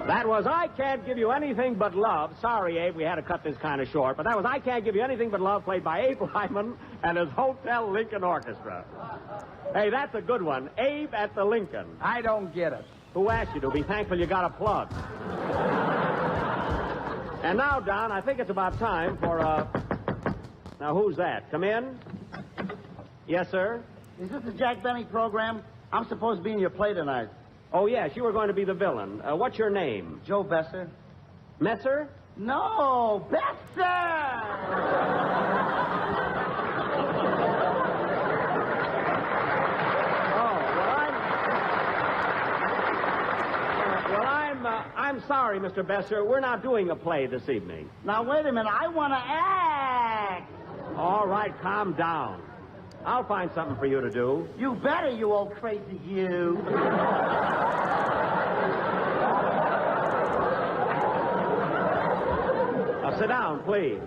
That was I Can't Give You Anything But Love. Sorry, Abe, we had to cut this kind of short, but that was I Can't Give You Anything But Love, played by Abe Lyman and his Hotel Lincoln Orchestra. Hey, that's a good one. Abe at the Lincoln. I don't get it. Who asked you to? Be thankful you got a plug. And now, Don, I think it's about time for Now, who's that? Come in. Yes, sir? Is this the Jack Benny program? I'm supposed to be in your play tonight. Oh, yes, you were going to be the villain. What's your name? Joe Besser. Messer? No, Besser! I'm sorry, Mr. Besser. We're not doing a play this evening. Now, wait a minute. I want to act. All right, calm down. I'll find something for you to do. You better, you old crazy you. Now, sit down, please.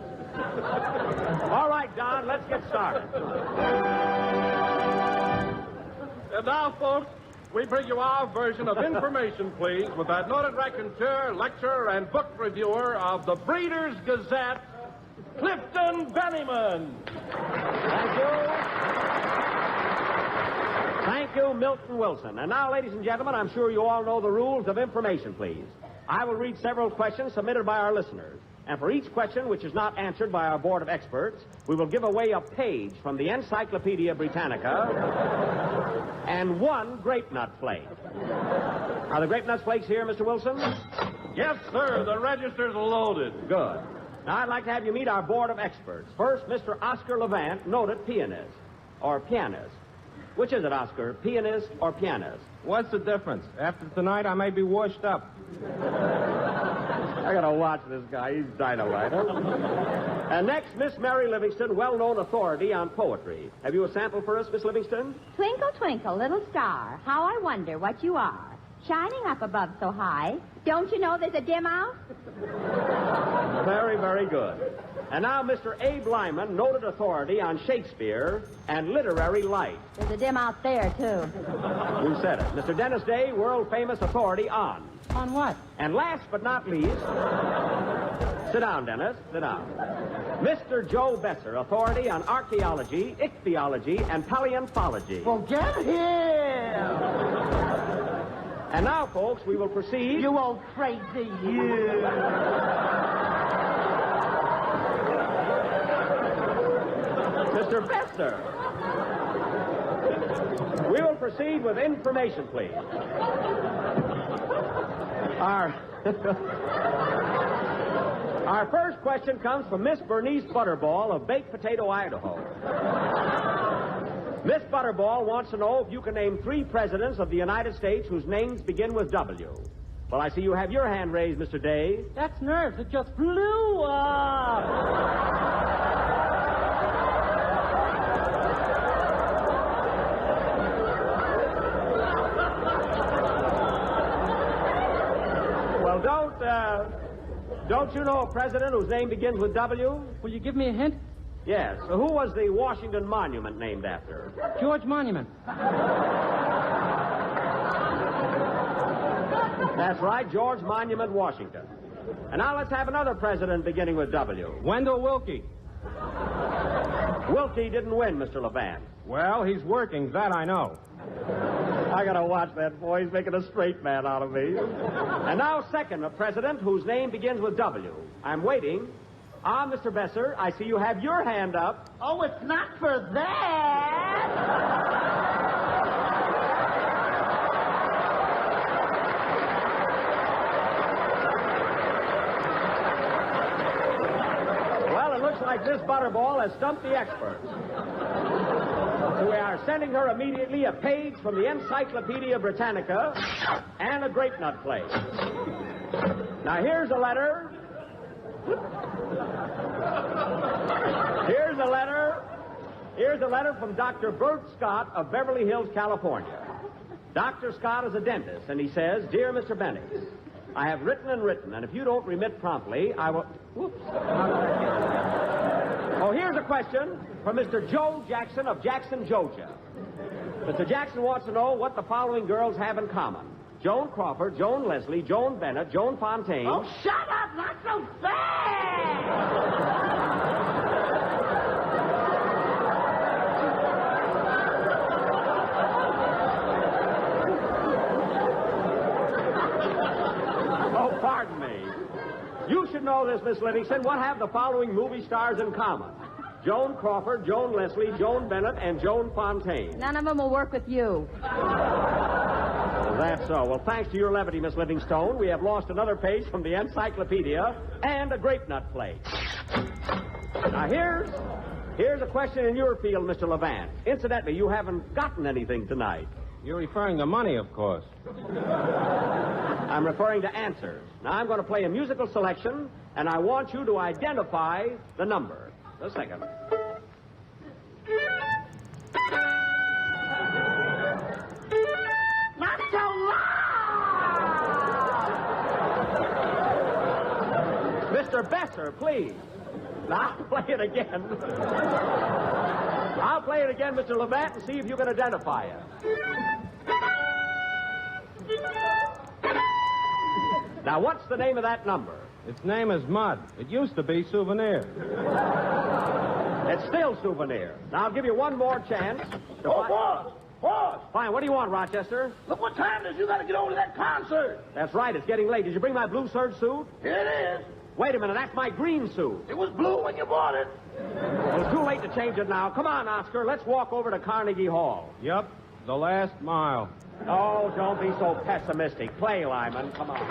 All right, Don, let's get started. And now, folks, we bring you our version of Information, Please, with that noted raconteur, lecturer, and book reviewer of the Breeders' Gazette, Clifton Bennyman. Thank you. Thank you, Milton Wilson. And now, ladies and gentlemen, I'm sure you all know the rules of Information, Please. I will read several questions submitted by our listeners. And for each question which is not answered by our board of experts, we will give away a page from the Encyclopedia Britannica and one grape nut flake. Are the grape nut flakes here, Mr. Wilson? Yes, sir. The register's loaded. Good. Now, I'd like to have you meet our board of experts. First, Mr. Oscar Levant, noted pianist. Or pianist. Which is it, Oscar? Pianist or pianist? What's the difference? After tonight, I may be washed up. I gotta watch this guy. He's dynamite, huh? And next, Miss Mary Livingston, well-known authority on poetry. Have you a sample for us, Miss Livingston? Twinkle, twinkle, little star, how I wonder what you are. Shining up above so high, don't you know there's a dim out? Very, very good. And now, Mr. Abe Lyman, noted authority on Shakespeare and literary light. There's a dim out there, too. Who said it? Mr. Dennis Day, world-famous authority on. On what? And last but not least... Sit down, Dennis. Sit down. Mr. Joe Besser, authority on archaeology, ichthyology, and paleontology. Well, get here! And now, folks, we will proceed... You old crazy you! Mr. Besser. We will proceed with Information, please. Our first question comes from Miss Bernice Butterball of Baked Potato, Idaho. Miss Butterball wants to know if you can name 3 presidents of the United States whose names begin with W. Well, I see you have your hand raised, Mr. Day. That's nerves. It just flew up. Well, don't you know a president whose name begins with W? Will you give me a hint? Yes. So who was the Washington Monument named after? George Monument. That's right, George Monument, Washington. And now let's have another president beginning with W. Wendell Willkie. Willkie didn't win, Mr. Levant. Well, he's working, that I know. I gotta watch that boy. He's making a straight man out of me. And now, second, a president whose name begins with W. I'm waiting. Ah, Mr. Besser, I see you have your hand up. Oh, it's not for that. Well, it looks like this Butterball has stumped the experts. So we are sending her immediately a page from the Encyclopedia Britannica and a grape nut flake. Now, here's a letter. Here's a letter from Dr. Bert Scott of Beverly Hills, California. Dr. Scott is a dentist, and he says, Dear Mr. Bennett, I have written, and if you don't remit promptly, I will... Whoops. Oh, here's a question from Mr. Joe Jackson of Jackson, Georgia. Mr. Jackson wants to know what the following girls have in common. Joan Crawford, Joan Leslie, Joan Bennett, Joan Fontaine... Oh, shut up! Not so fast! should know this, Miss Livingston. What have the following movie stars in common? Joan Crawford, Joan Leslie, Joan Bennett, and Joan Fontaine. None of them will work with you. Oh, that's so. Well, thanks to your levity, Miss Livingstone, we have lost another page from the encyclopedia and a grape nut plate. Now, here's a question in your field, Mr. Levant. Incidentally, you haven't gotten anything tonight. You're referring to money, of course. I'm referring to answers. Now, I'm going to play a musical selection, and I want you to identify the number. A second. Not so loud! Mr. Besser, please. Now, I'll play it again. I'll play it again, Mr. Levant, and see if you can identify it. Now, what's the name of that number? Its name is Mud. It used to be Souvenir. It's still Souvenir. Now, I'll give you one more chance. Boss! Fine, what do you want, Rochester? Look what time it is. You got to get over to that concert. That's right, it's getting late. Did you bring my blue serge suit? Here it is. Wait a minute, that's my green suit. It was blue when you bought it. Well, it's too late to change it now. Come on, Oscar, let's walk over to Carnegie Hall. Yep, the last mile. Oh, don't be so pessimistic. Play, Lyman. Come on.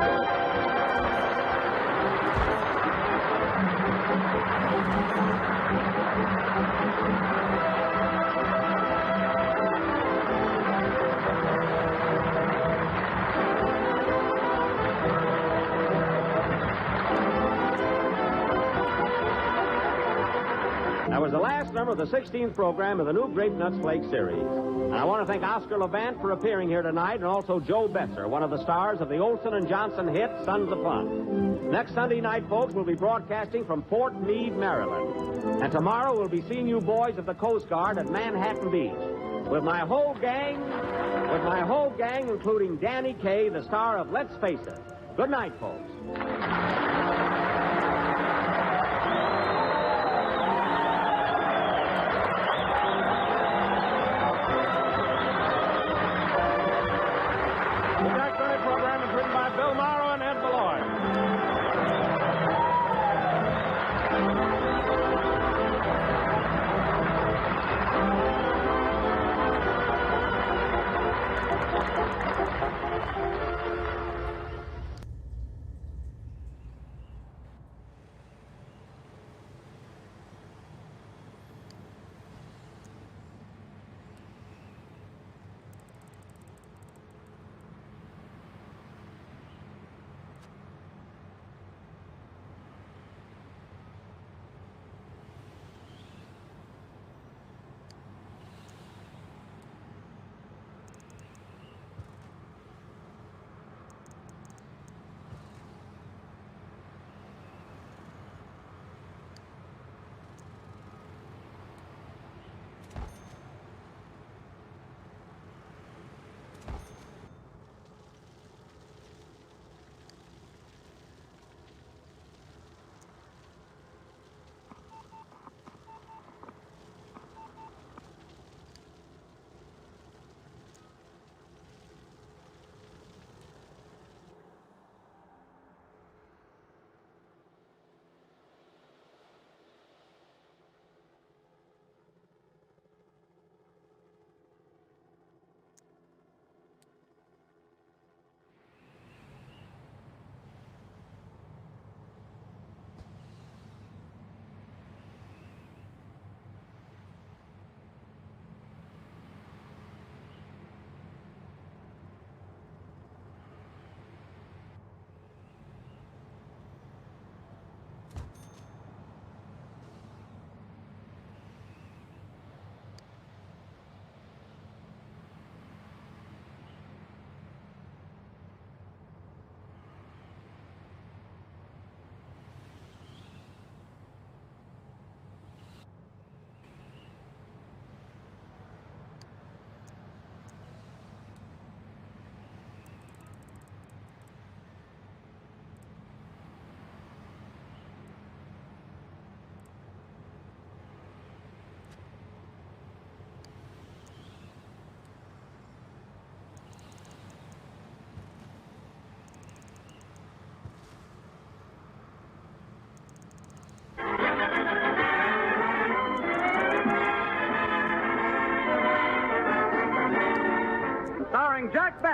That was the last number of the 16th program of the new Grape Nuts Flake series. And I want to thank Oscar Levant for appearing here tonight, and also Joe Besser, one of the stars of the Olson and Johnson hit Sons of Fun. Next Sunday night, folks, we'll be broadcasting from Fort Meade, Maryland. And tomorrow we'll be seeing you boys of the Coast Guard at Manhattan Beach. With my whole gang, including Danny Kaye, the star of Let's Face It. Good night, folks.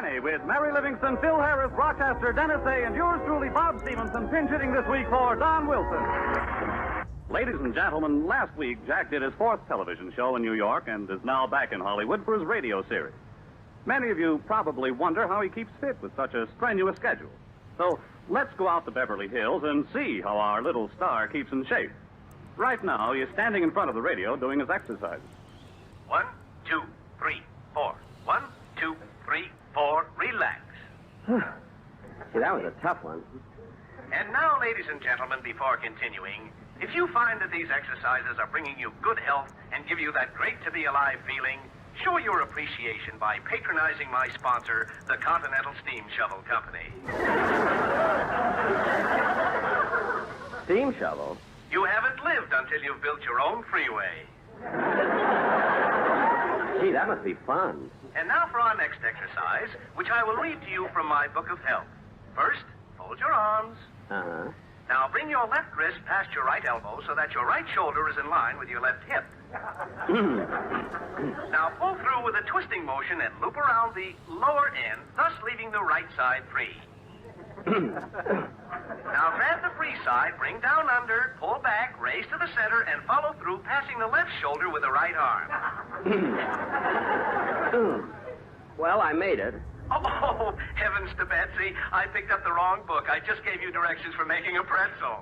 Benny with Mary Livingston, Phil Harris, Rochester, Dennis A., and yours truly, Bob Stevenson, pinch hitting this week for Don Wilson. Ladies and gentlemen, last week Jack did his 4th television show in New York and is now back in Hollywood for his radio series. Many of you probably wonder how he keeps fit with such a strenuous schedule. So let's go out to Beverly Hills and see how our little star keeps in shape. Right now, he's standing in front of the radio doing his exercises. 1, 2, 3, 4. 1, 2, 3, 4. Relax. See, that was a tough one. And now, ladies and gentlemen, before continuing, if you find that these exercises are bringing you good health and give you that great to be alive feeling, show your appreciation by patronizing my sponsor, the Continental Steam Shovel Company. Steam shovel? You haven't lived until you've built your own freeway. Gee, that must be fun. And now for our next exercise, which I will read to you from my book of health. First, fold your arms. Uh-huh. Now bring your left wrist past your right elbow so that your right shoulder is in line with your left hip. Now pull through with a twisting motion and loop around the lower end, thus leaving the right side free. Now grab the free side, bring down under, pull back, raise to the center, and follow through, passing the left shoulder with the right arm. Well, I made it. Oh, heavens to Betsy. I picked up the wrong book. I just gave you directions for making a pretzel.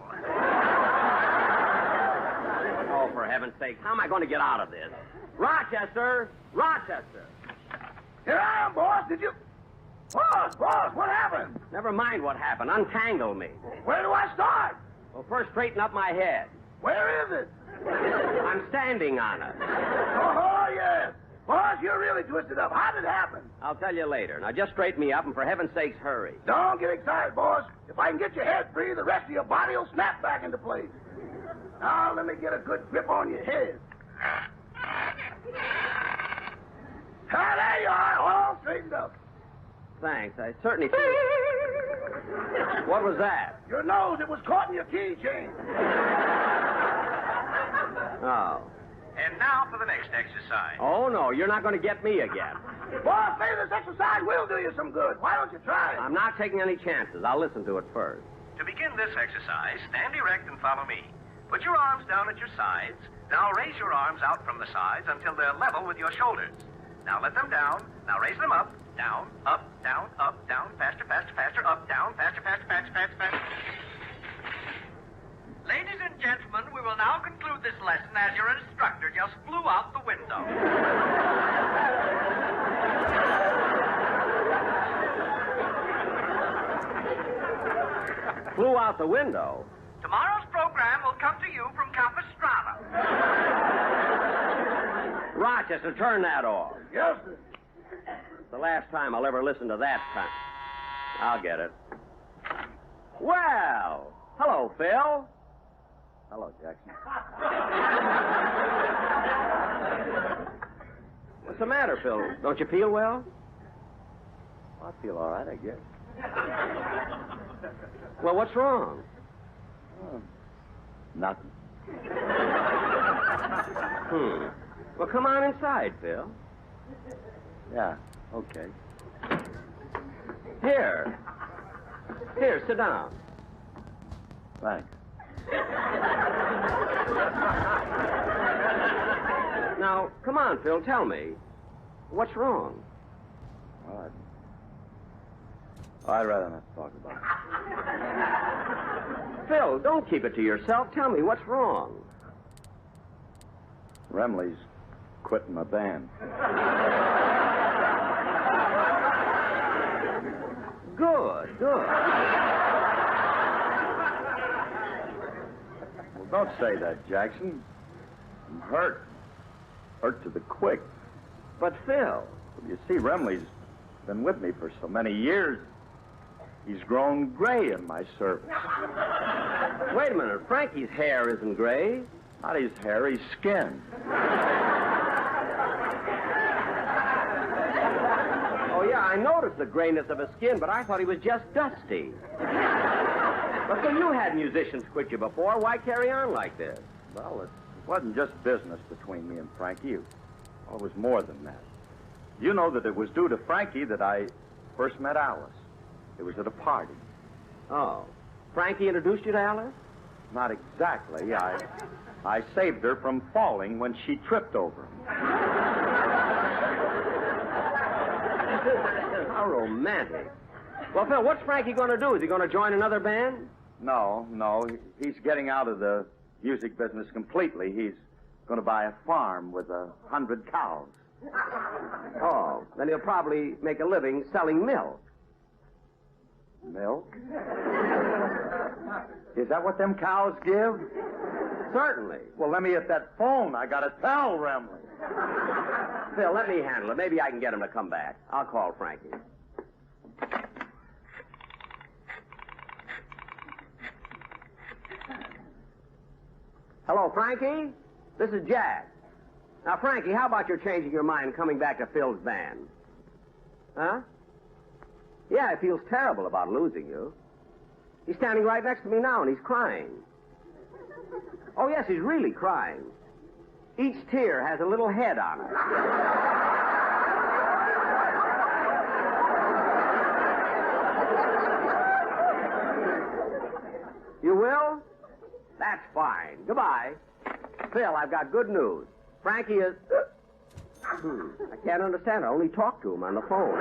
Oh, for heaven's sake, how am I going to get out of this? Rochester! Rochester! Here I am, boss. Did you... Boss, what happened? Never mind what happened. Untangle me. Where do I start? Well, first straighten up my head. Where is it? I'm standing on it. Oh, yes. Boss, you're really twisted up. How did it happen? I'll tell you later. Now, just straighten me up, and for heaven's sakes, hurry. Don't get excited, boss. If I can get your head free, the rest of your body will snap back into place. Now, let me get a good grip on your head. Ah, there you are, all straightened up. Thanks. I certainly feel... What was that? Your nose, it was caught in your keychain. Oh. And now for the next exercise. Oh, no, you're not going to get me again. Boss, maybe this exercise will do you some good. Why don't you try it? I'm not taking any chances. I'll listen to it first. To begin this exercise, stand erect and follow me. Put your arms down at your sides. Now raise your arms out from the sides until they're level with your shoulders. Now let them down. Now raise them up, down, up, down, faster, faster, faster, up, down, faster, faster, faster, faster, faster. Ladies and gentlemen, we will now conclude this lesson as your instructor just flew out the window. Flew out the window? Tomorrow's program will come to you from Capistrano. Rochester, turn that off. Yes, sir. It's the last time I'll ever listen to that kind. I'll get it. Well, hello, Phil. Hello, Jackson. What's the matter, Phil? Don't you feel well? I feel all right, I guess. Well, what's wrong? Nothing. Well, come on inside, Phil. Yeah, okay. Here, sit down. Thanks. Now, come on, Phil, tell me. What's wrong? Well, I'd rather not talk about it. Phil, don't keep it to yourself. Tell me what's wrong. Remley's quitting my band. Good. Well, don't say that, Jackson. I'm hurt. Hurt to the quick. But, Phil... You see, Remley's been with me for so many years. He's grown gray in my service. Wait a minute. Frankie's hair isn't gray. Not his hair, his skin. Oh, yeah, I noticed the grayness of his skin, but I thought he was just dusty. But Phil, you had musicians quit you before. Why carry on like this? Well, it wasn't just business between me and Frankie. It was more than that. You know that it was due to Frankie that I first met Alice. It was at a party. Oh. Frankie introduced you to Alice? Not exactly. I saved her from falling when she tripped over him. How romantic. Well, Phil, what's Frankie going to do? Is he going to join another band? No. He's getting out of the music business completely. He's going to buy a farm with 100 cows. Oh, then he'll probably make a living selling milk. Milk? Is that what them cows give? Certainly. Well, let me hit that phone. I got to tell Remley. Phil, let me handle it. Maybe I can get him to come back. I'll call Frankie. Hello, Frankie? This is Jack. Now, Frankie, how about your changing your mind and coming back to Phil's band? Huh? Yeah, he feels terrible about losing you. He's standing right next to me now, and he's crying. Oh, yes, he's really crying. Each tear has a little head on it. You will? That's fine. Goodbye. Phil, I've got good news. Frankie is... I can't understand. I only talked to him on the phone.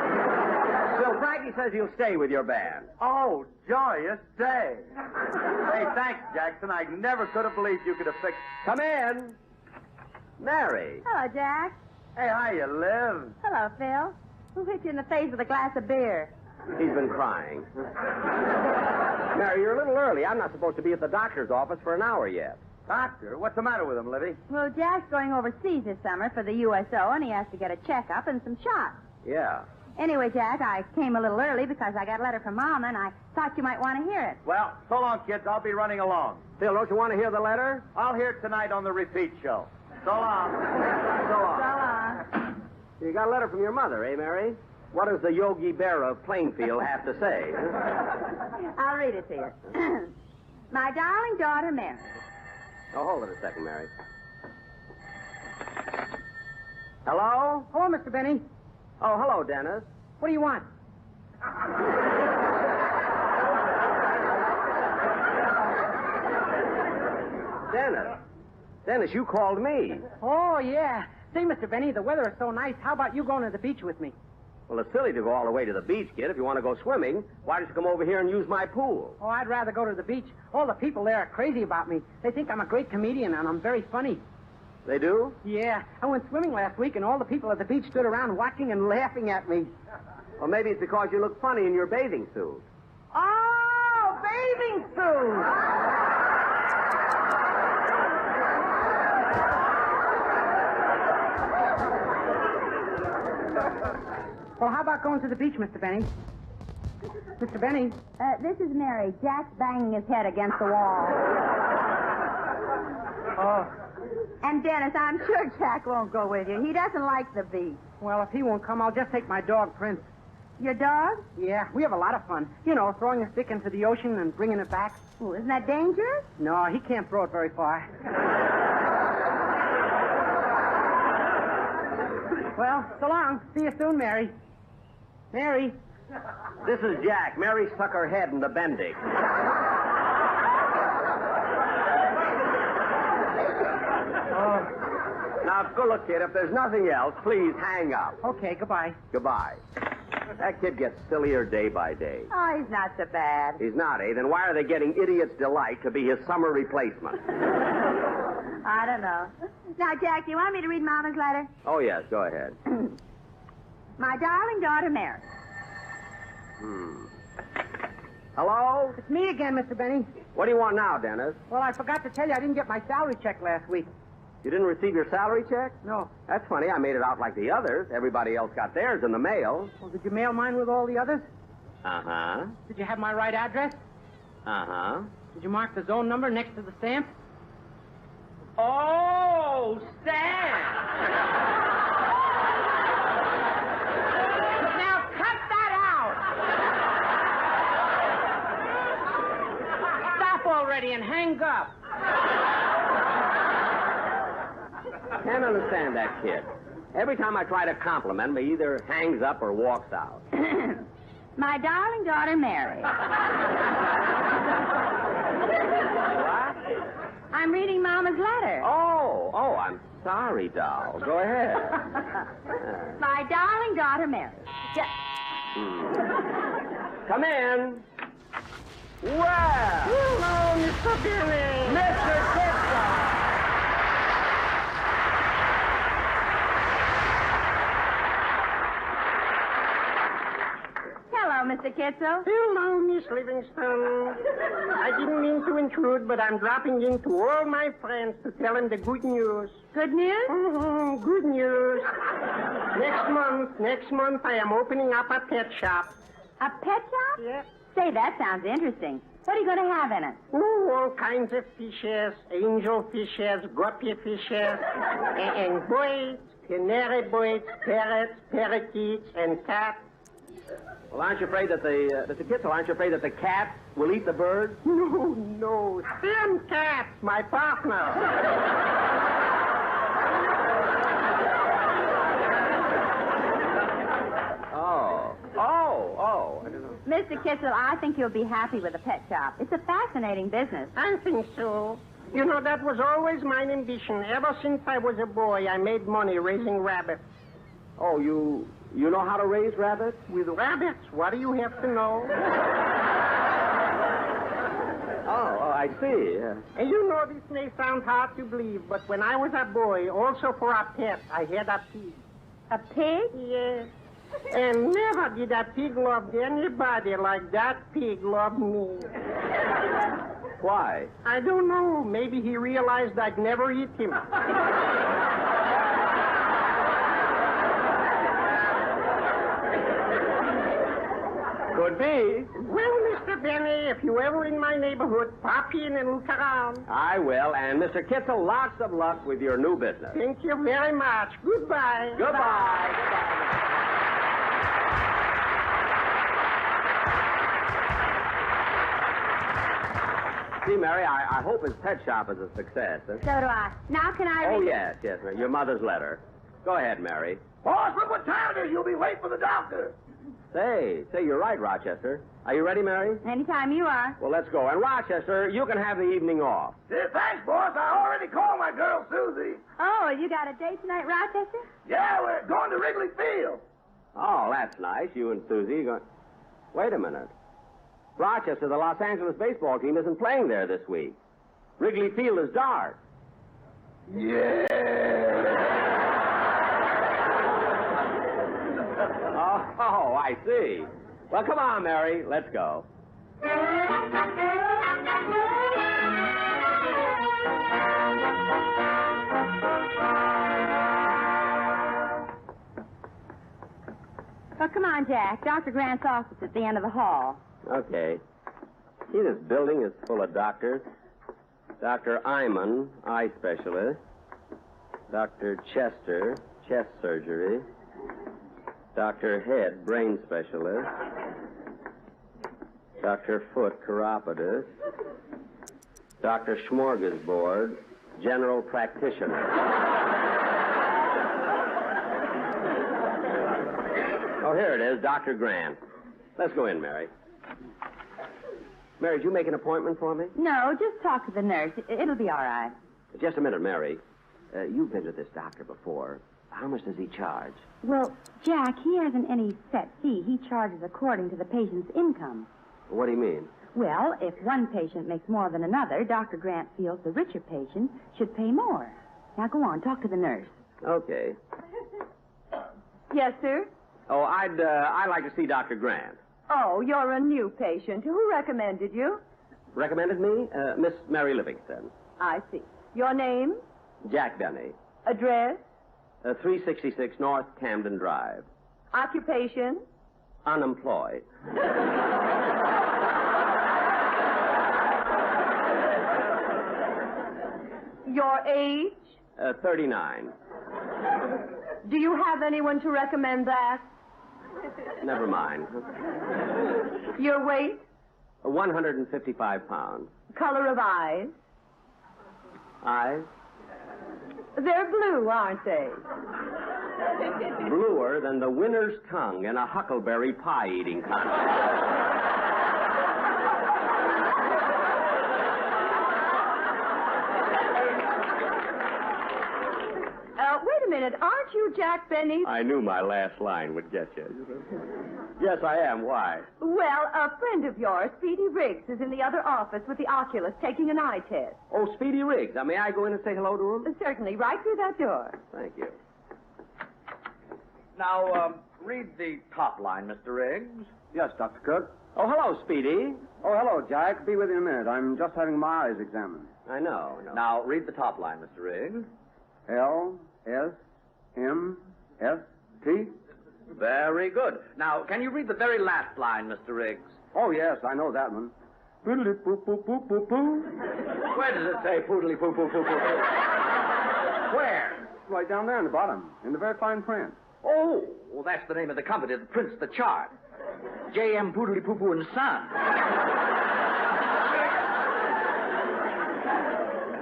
Phil, Frankie says he'll stay with your band. Oh, joyous day. Hey, thanks, Jackson. I never could have believed you could have fixed... Come in. Mary. Hello, Jack. Hey, how you live? Hello, Phil. Who hit you in the face with a glass of beer? He's been crying. Mary, you're a little early. I'm not supposed to be at the doctor's office for an hour yet. Doctor? What's the matter with him, Livy? Well, Jack's going overseas this summer for the USO, and he has to get a checkup and some shots. Yeah. Anyway, Jack, I came a little early because I got a letter from Mama, and I thought you might want to hear it. Well, so long, kids. I'll be running along. Phil, don't you want to hear the letter? I'll hear it tonight on the repeat show. So long. So long. You got a letter from your mother, eh, Mary? What does the Yogi Bear of Plainfield have to say? I'll read it to you. My darling daughter, Mary. Oh, hold it a second, Mary. Hello? Hello, Mr. Benny. Oh, hello, Dennis. What do you want? Dennis, you called me. Oh, yeah. Say, Mr. Benny, the weather is so nice. How about you going to the beach with me? Well, it's silly to go all the way to the beach, kid. If you want to go swimming, why don't you come over here and use my pool? Oh, I'd rather go to the beach. All the people there are crazy about me. They think I'm a great comedian, and I'm very funny. They do? Yeah. I went swimming last week, and all the people at the beach stood around watching and laughing at me. Well, maybe it's because you look funny in your bathing suit. Oh, bathing suit! Well, how about going to the beach, Mr. Benny? Mr. Benny? This is Mary. Jack's banging his head against the wall. Oh. And, Dennis, I'm sure Jack won't go with you. He doesn't like the beach. Well, if he won't come, I'll just take my dog, Prince. Your dog? Yeah, we have a lot of fun. You know, throwing a stick into the ocean and bringing it back. Oh, isn't that dangerous? No, he can't throw it very far. Well, so long. See you soon, Mary. Mary. This is Jack. Mary stuck her head in the bending. Now, go look, kid. If there's nothing else, please hang up. Okay, goodbye. Goodbye. That kid gets sillier day by day. Oh, he's not so bad. He's not, eh? Then why are they getting Idiot's Delight to be his summer replacement? I don't know. Now, Jack, do you want me to read Mama's letter? Oh, yes. Go ahead. My darling daughter, Mary. Hello? It's me again, Mr. Benny. What do you want now, Dennis? Well, I forgot to tell you I didn't get my salary check last week. You didn't receive your salary check? No. That's funny. I made it out like the others. Everybody else got theirs in the mail. Well, did you mail mine with all the others? Uh-huh. Did you have my right address? Uh-huh. Did you mark the zone number next to the stamp? Oh, stamp! Now cut that out! Stop already and hang up. Can't understand that kid. Every time I try to compliment him, he either hangs up or walks out. My darling daughter, Mary. What? I'm reading Mama's letter. Oh, I'm sorry, doll. Go ahead. My darling daughter, Mary. Come in. Well. Hello, Mr. Billy. Mr. Kitzel. Hello, Mr. Kitzel. Hello, Miss Livingston. I didn't mean to intrude, but I'm dropping in to all my friends to tell them the good news. Good news? Mm-hmm, good news. Next month, I am opening up a pet shop. A pet shop? Yeah. Say, that sounds interesting. What are you going to have in it? Oh, all kinds of fishes, angel fishes, guppy fishes, and birds, canary birds, parrots, parakeets, and cats. Well, aren't you afraid that Mr. Kitzel, aren't you afraid that the cat will eat the bird? No. Sam Katz, my partner. Oh. I don't know. Mr. Kitzel, I think you'll be happy with a pet shop. It's a fascinating business. I think so. You know, that was always my ambition. Ever since I was a boy, I made money raising rabbits. Oh, you know how to raise rabbits? With rabbits? What do you have to know? Oh, I see. And you know, this may sound hard to believe, but when I was a boy, also for a pet, I had a pig. A pig? Yes. And never did a pig love anybody like that pig loved me. Why? I don't know. Maybe he realized I'd never eat him. Could be. Well, Mr. Benny, if you're ever in my neighborhood, pop in and look around. I will. And Mr. Kitzel, lots of luck with your new business. Thank you very much. Goodbye. Goodbye. See, Mary, I hope his pet shop is a success. So do I. Now can I read... Oh, yes, Mary. Your mother's letter. Go ahead, Mary. Boss, look what time it is. You'll be late for the doctor. Say, you're right, Rochester. Are you ready, Mary? Anytime you are. Well, let's go. And, Rochester, you can have the evening off. Yeah, thanks, boss. I already called my girl, Susie. Oh, you got a date tonight, Rochester? Yeah, we're going to Wrigley Field. Oh, that's nice. You and Susie going... Wait a minute. Rochester, the Los Angeles baseball team isn't playing there this week. Wrigley Field is dark. Yeah. Oh, I see. Well, come on, Mary. Let's go. Well, come on, Jack. Dr. Grant's office at the end of the hall. Okay. See, this building is full of doctors. Dr. Iman, eye specialist. Dr. Chester, chest surgery. Dr. Head, brain specialist. Dr. Foot, chiropodist. Dr. Smorgasbord, general practitioner. Oh, here it is, Dr. Grant. Let's go in, Mary. Mary, did you make an appointment for me? No, just talk to the nurse. It'll be all right. Just a minute, Mary. You've been to this doctor before. How much does he charge? Well, Jack, he hasn't any set fee. He charges according to the patient's income. What do you mean? Well, if one patient makes more than another, Dr. Grant feels the richer patient should pay more. Now, go on, talk to the nurse. Okay. Yes, sir? Oh, I'd like to see Dr. Grant. Oh, you're a new patient. Who recommended you? Recommended me? Miss Mary Livingston. I see. Your name? Jack Benny. Address? 366 North Camden Drive. Occupation? Unemployed. Your age? 39. Do you have anyone to recommend that? Never mind. Your weight? 155 pounds. Color of eyes? Eyes? They're blue, aren't they? Bluer than the winner's tongue in a huckleberry pie eating contest. Wait a minute. Aren't you Jack Benny? I knew my last line would get you. Yes, I am. Why? Well, a friend of yours, Speedy Riggs, is in the other office with the oculist taking an eye test. Oh, Speedy Riggs. Now, may I go in and say hello to him? Certainly. Right through that door. Thank you. Now, read the top line, Mr. Riggs. Yes, Dr. Cook. Oh, hello, Speedy. Oh, hello, Jack. Be with you in a minute. I'm just having my eyes examined. I know. Now, read the top line, Mr. Riggs. L-S-M-S-T. Very good. Now, can you read the very last line, Mr. Riggs? Oh, yes, I know that one. Poodly poo poo poo poo poo. Where does it say poodly poo poo poo poo poo? Where? Right down there in the bottom, in the very fine print. Oh, well, that's the name of the company that prints the chart. J.M. Poodly Poo Poo and Son.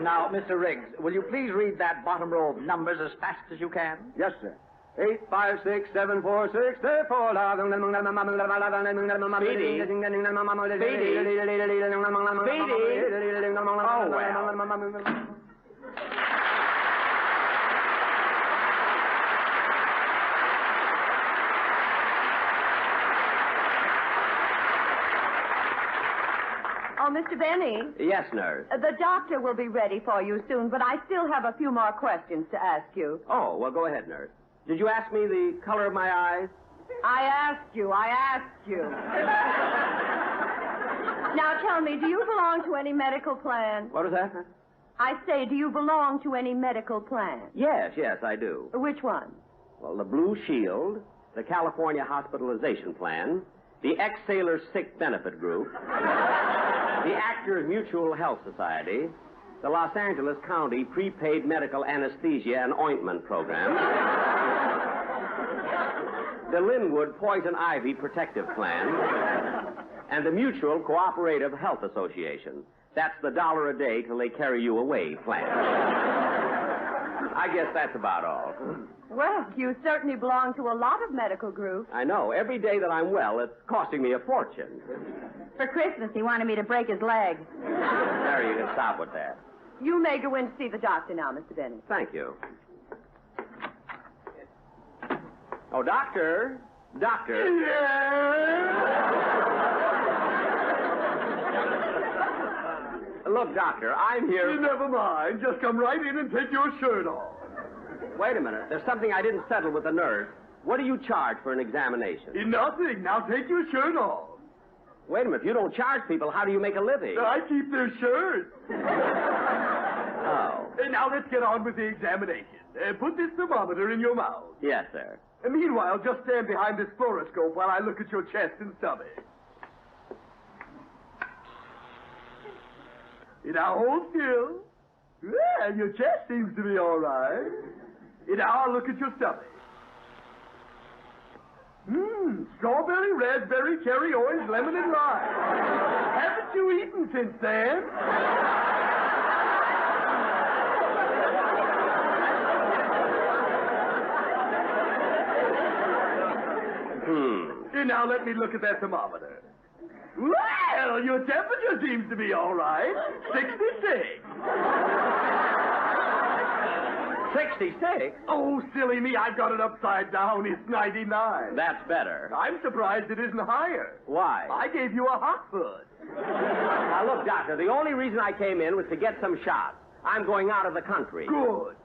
Now, Mr. Riggs, will you please read that bottom row of numbers as fast as you can? Yes, sir. 8, 5, 6, 7, 4, 6, 3, 4. Speedy. Oh, well. Oh, Mr. Benny. Yes, nurse. The doctor will be ready for you soon, but I still have a few more questions to ask you. Oh, well, go ahead, nurse. Did you ask me the color of my eyes? I asked you. Now tell me, do you belong to any medical plan? What was that? I say, do you belong to any medical plan? Yes, I do. Which one? Well, the Blue Shield, the California Hospitalization Plan, the Ex-Sailor Sick Benefit Group, the Actors Mutual Health Society, the Los Angeles County Prepaid Medical Anesthesia and Ointment Program, the Linwood Poison Ivy Protective Plan, and the Mutual Cooperative Health Association. That's the $1 a day till they carry you away plan. I guess that's about all. Well, you certainly belong to a lot of medical groups. I know. Every day that I'm well, it's costing me a fortune. For Christmas, he wanted me to break his leg. Mary, you can stop with that. You may go in to see the doctor now, Mr. Benny. Thank you. Oh, doctor. Doctor. Look, doctor, I'm here... Never mind. Just come right in and take your shirt off. Wait a minute. There's something I didn't settle with the nurse. What do you charge for an examination? Nothing. Now take your shirt off. Wait a minute. If you don't charge people, how do you make a living? I keep their shirts. Oh. Now let's get on with the examination. Put this thermometer in your mouth. Yes, sir. Meanwhile, just stand behind this fluoroscope while I look at your chest and stomach. Now hold still. Well, your chest seems to be all right. Now I'll look at your stomach. Strawberry, raspberry, cherry, orange, lemon, and lime. Haven't you eaten since then? Now let me look at that thermometer. Well, your temperature seems to be all right. 66. 66? Oh, silly me, I've got it upside down. It's 99. That's better. I'm surprised it isn't higher. Why? I gave you a hot foot. Now, look, doctor, the only reason I came in was to get some shots. I'm going out of the country. Good.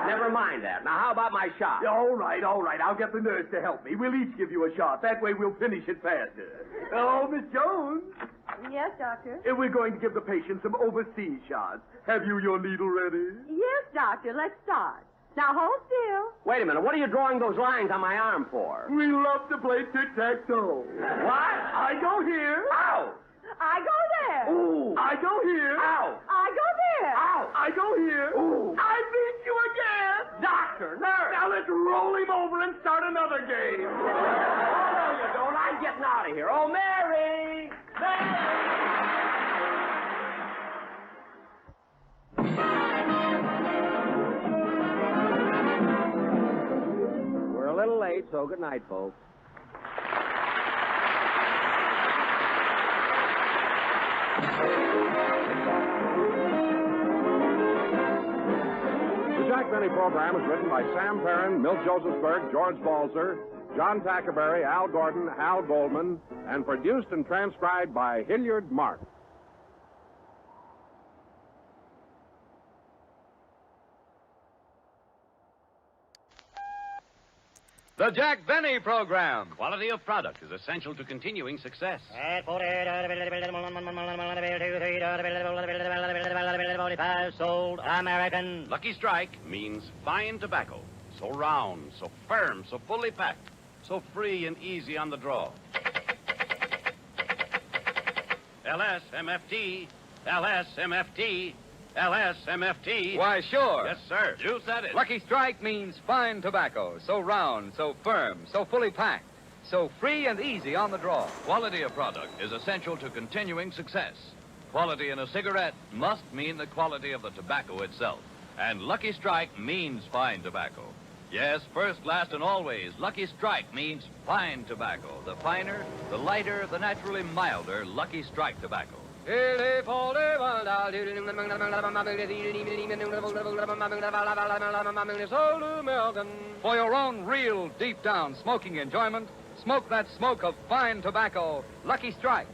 Never mind that. Now, how about my shot? All right. I'll get the nurse to help me. We'll each give you a shot. That way we'll finish it faster. Oh, Miss Jones. Yes, doctor? We're going to give the patient some overseas shots. Have you your needle ready? Yes, doctor. Let's start. Now, hold still. Wait a minute. What are you drawing those lines on my arm for? We love to play tic-tac-toe. What? I go here. Ow! I go there. Ooh. I go here. Ow! I go there. Ow! I go here. Ooh. I beat you again. Doctor, nurse. Now let's roll him over and start another game. Oh, no, you don't. I'm getting out of here. Oh, Mary! Mary! so. Good night, folks. The Jack Benny program is written by Sam Perrin, Milt Josephsberg, George Balzer, John Tackerberry, Al Gordon, Hal Goldman, and produced and transcribed by Hilliard Mark. The Jack Benny Program. Quality of product is essential to continuing success. Sold American. Lucky Strike means fine tobacco. So round, so firm, so fully packed, so free and easy on the draw. LSMFT, LSMFT, LSMFT. Why, sure. Yes, sir. You said it. Lucky Strike means fine tobacco. So round, so firm, so fully packed, so free and easy on the draw. Quality of product is essential to continuing success. Quality in a cigarette must mean the quality of the tobacco itself. And Lucky Strike means fine tobacco. Yes, first, last, and always, Lucky Strike means fine tobacco. The finer, the lighter, the naturally milder Lucky Strike tobacco. For your own real, deep-down smoking enjoyment, smoke that smoke of fine tobacco, Lucky Strike.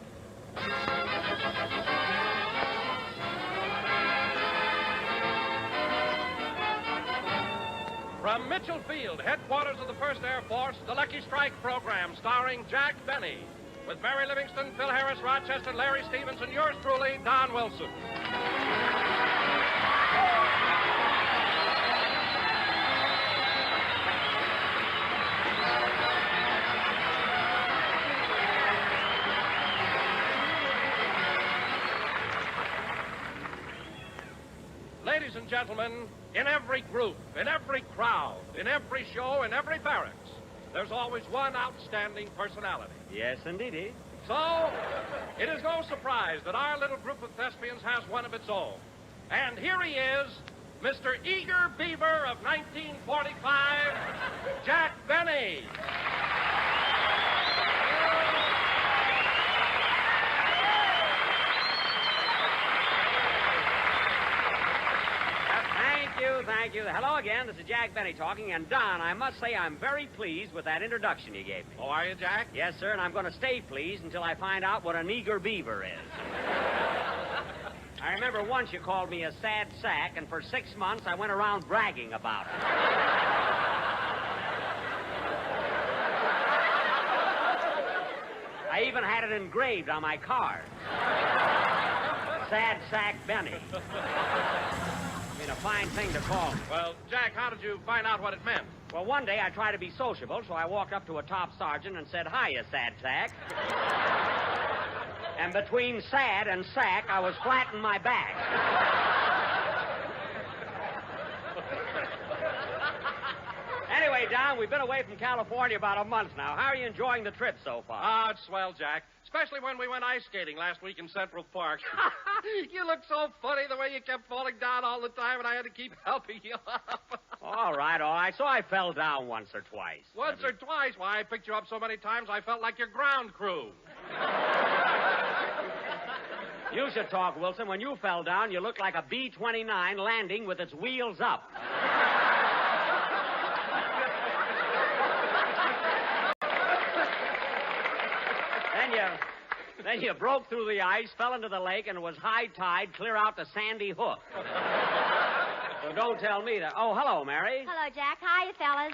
From Mitchell Field, headquarters of the 1st Air Force, the Lucky Strike program starring Jack Benny. With Mary Livingston, Phil Harris, Rochester, Larry Stevens, and yours truly, Don Wilson. Ladies and gentlemen, in every group, in every crowd, in every show, in every barracks, there's always one outstanding personality. Yes, indeedy. So, it is no surprise that our little group of thespians has one of its own. And here he is, Mr. Eager Beaver of 1945, Jack Benny. Thank you. Hello again. This is Jack Benny talking. And, Don, I must say I'm very pleased with that introduction you gave me. Oh, are you, Jack? Yes, sir, and I'm going to stay pleased until I find out what an eager beaver is. I remember once you called me a sad sack, and for 6 months I went around bragging about it. I even had it engraved on my car. Sad Sack Benny. I mean, a fine thing to call me. Well, Jack, how did you find out what it meant? Well, one day I tried to be sociable, so I walked up to a top sergeant and said, "Hiya, Sad Sack." And between sad and sack, I was flat in my back. Anyway, Don, we've been away from California about a month now. How are you enjoying the trip so far? Ah, it's swell, Jack. Especially when we went ice skating last week in Central Park. You looked so funny the way you kept falling down all the time, and I had to keep helping you up. All right. So I fell down once or twice. Once or twice? Why, I picked you up so many times I felt like your ground crew. You should talk, Wilson. When you fell down, you looked like a B-29 landing with its wheels up. Then you broke through the ice, fell into the lake, and it was high tide clear out to Sandy Hook. So don't tell me that. Oh, hello, Mary. Hello, Jack. Hiya, fellas.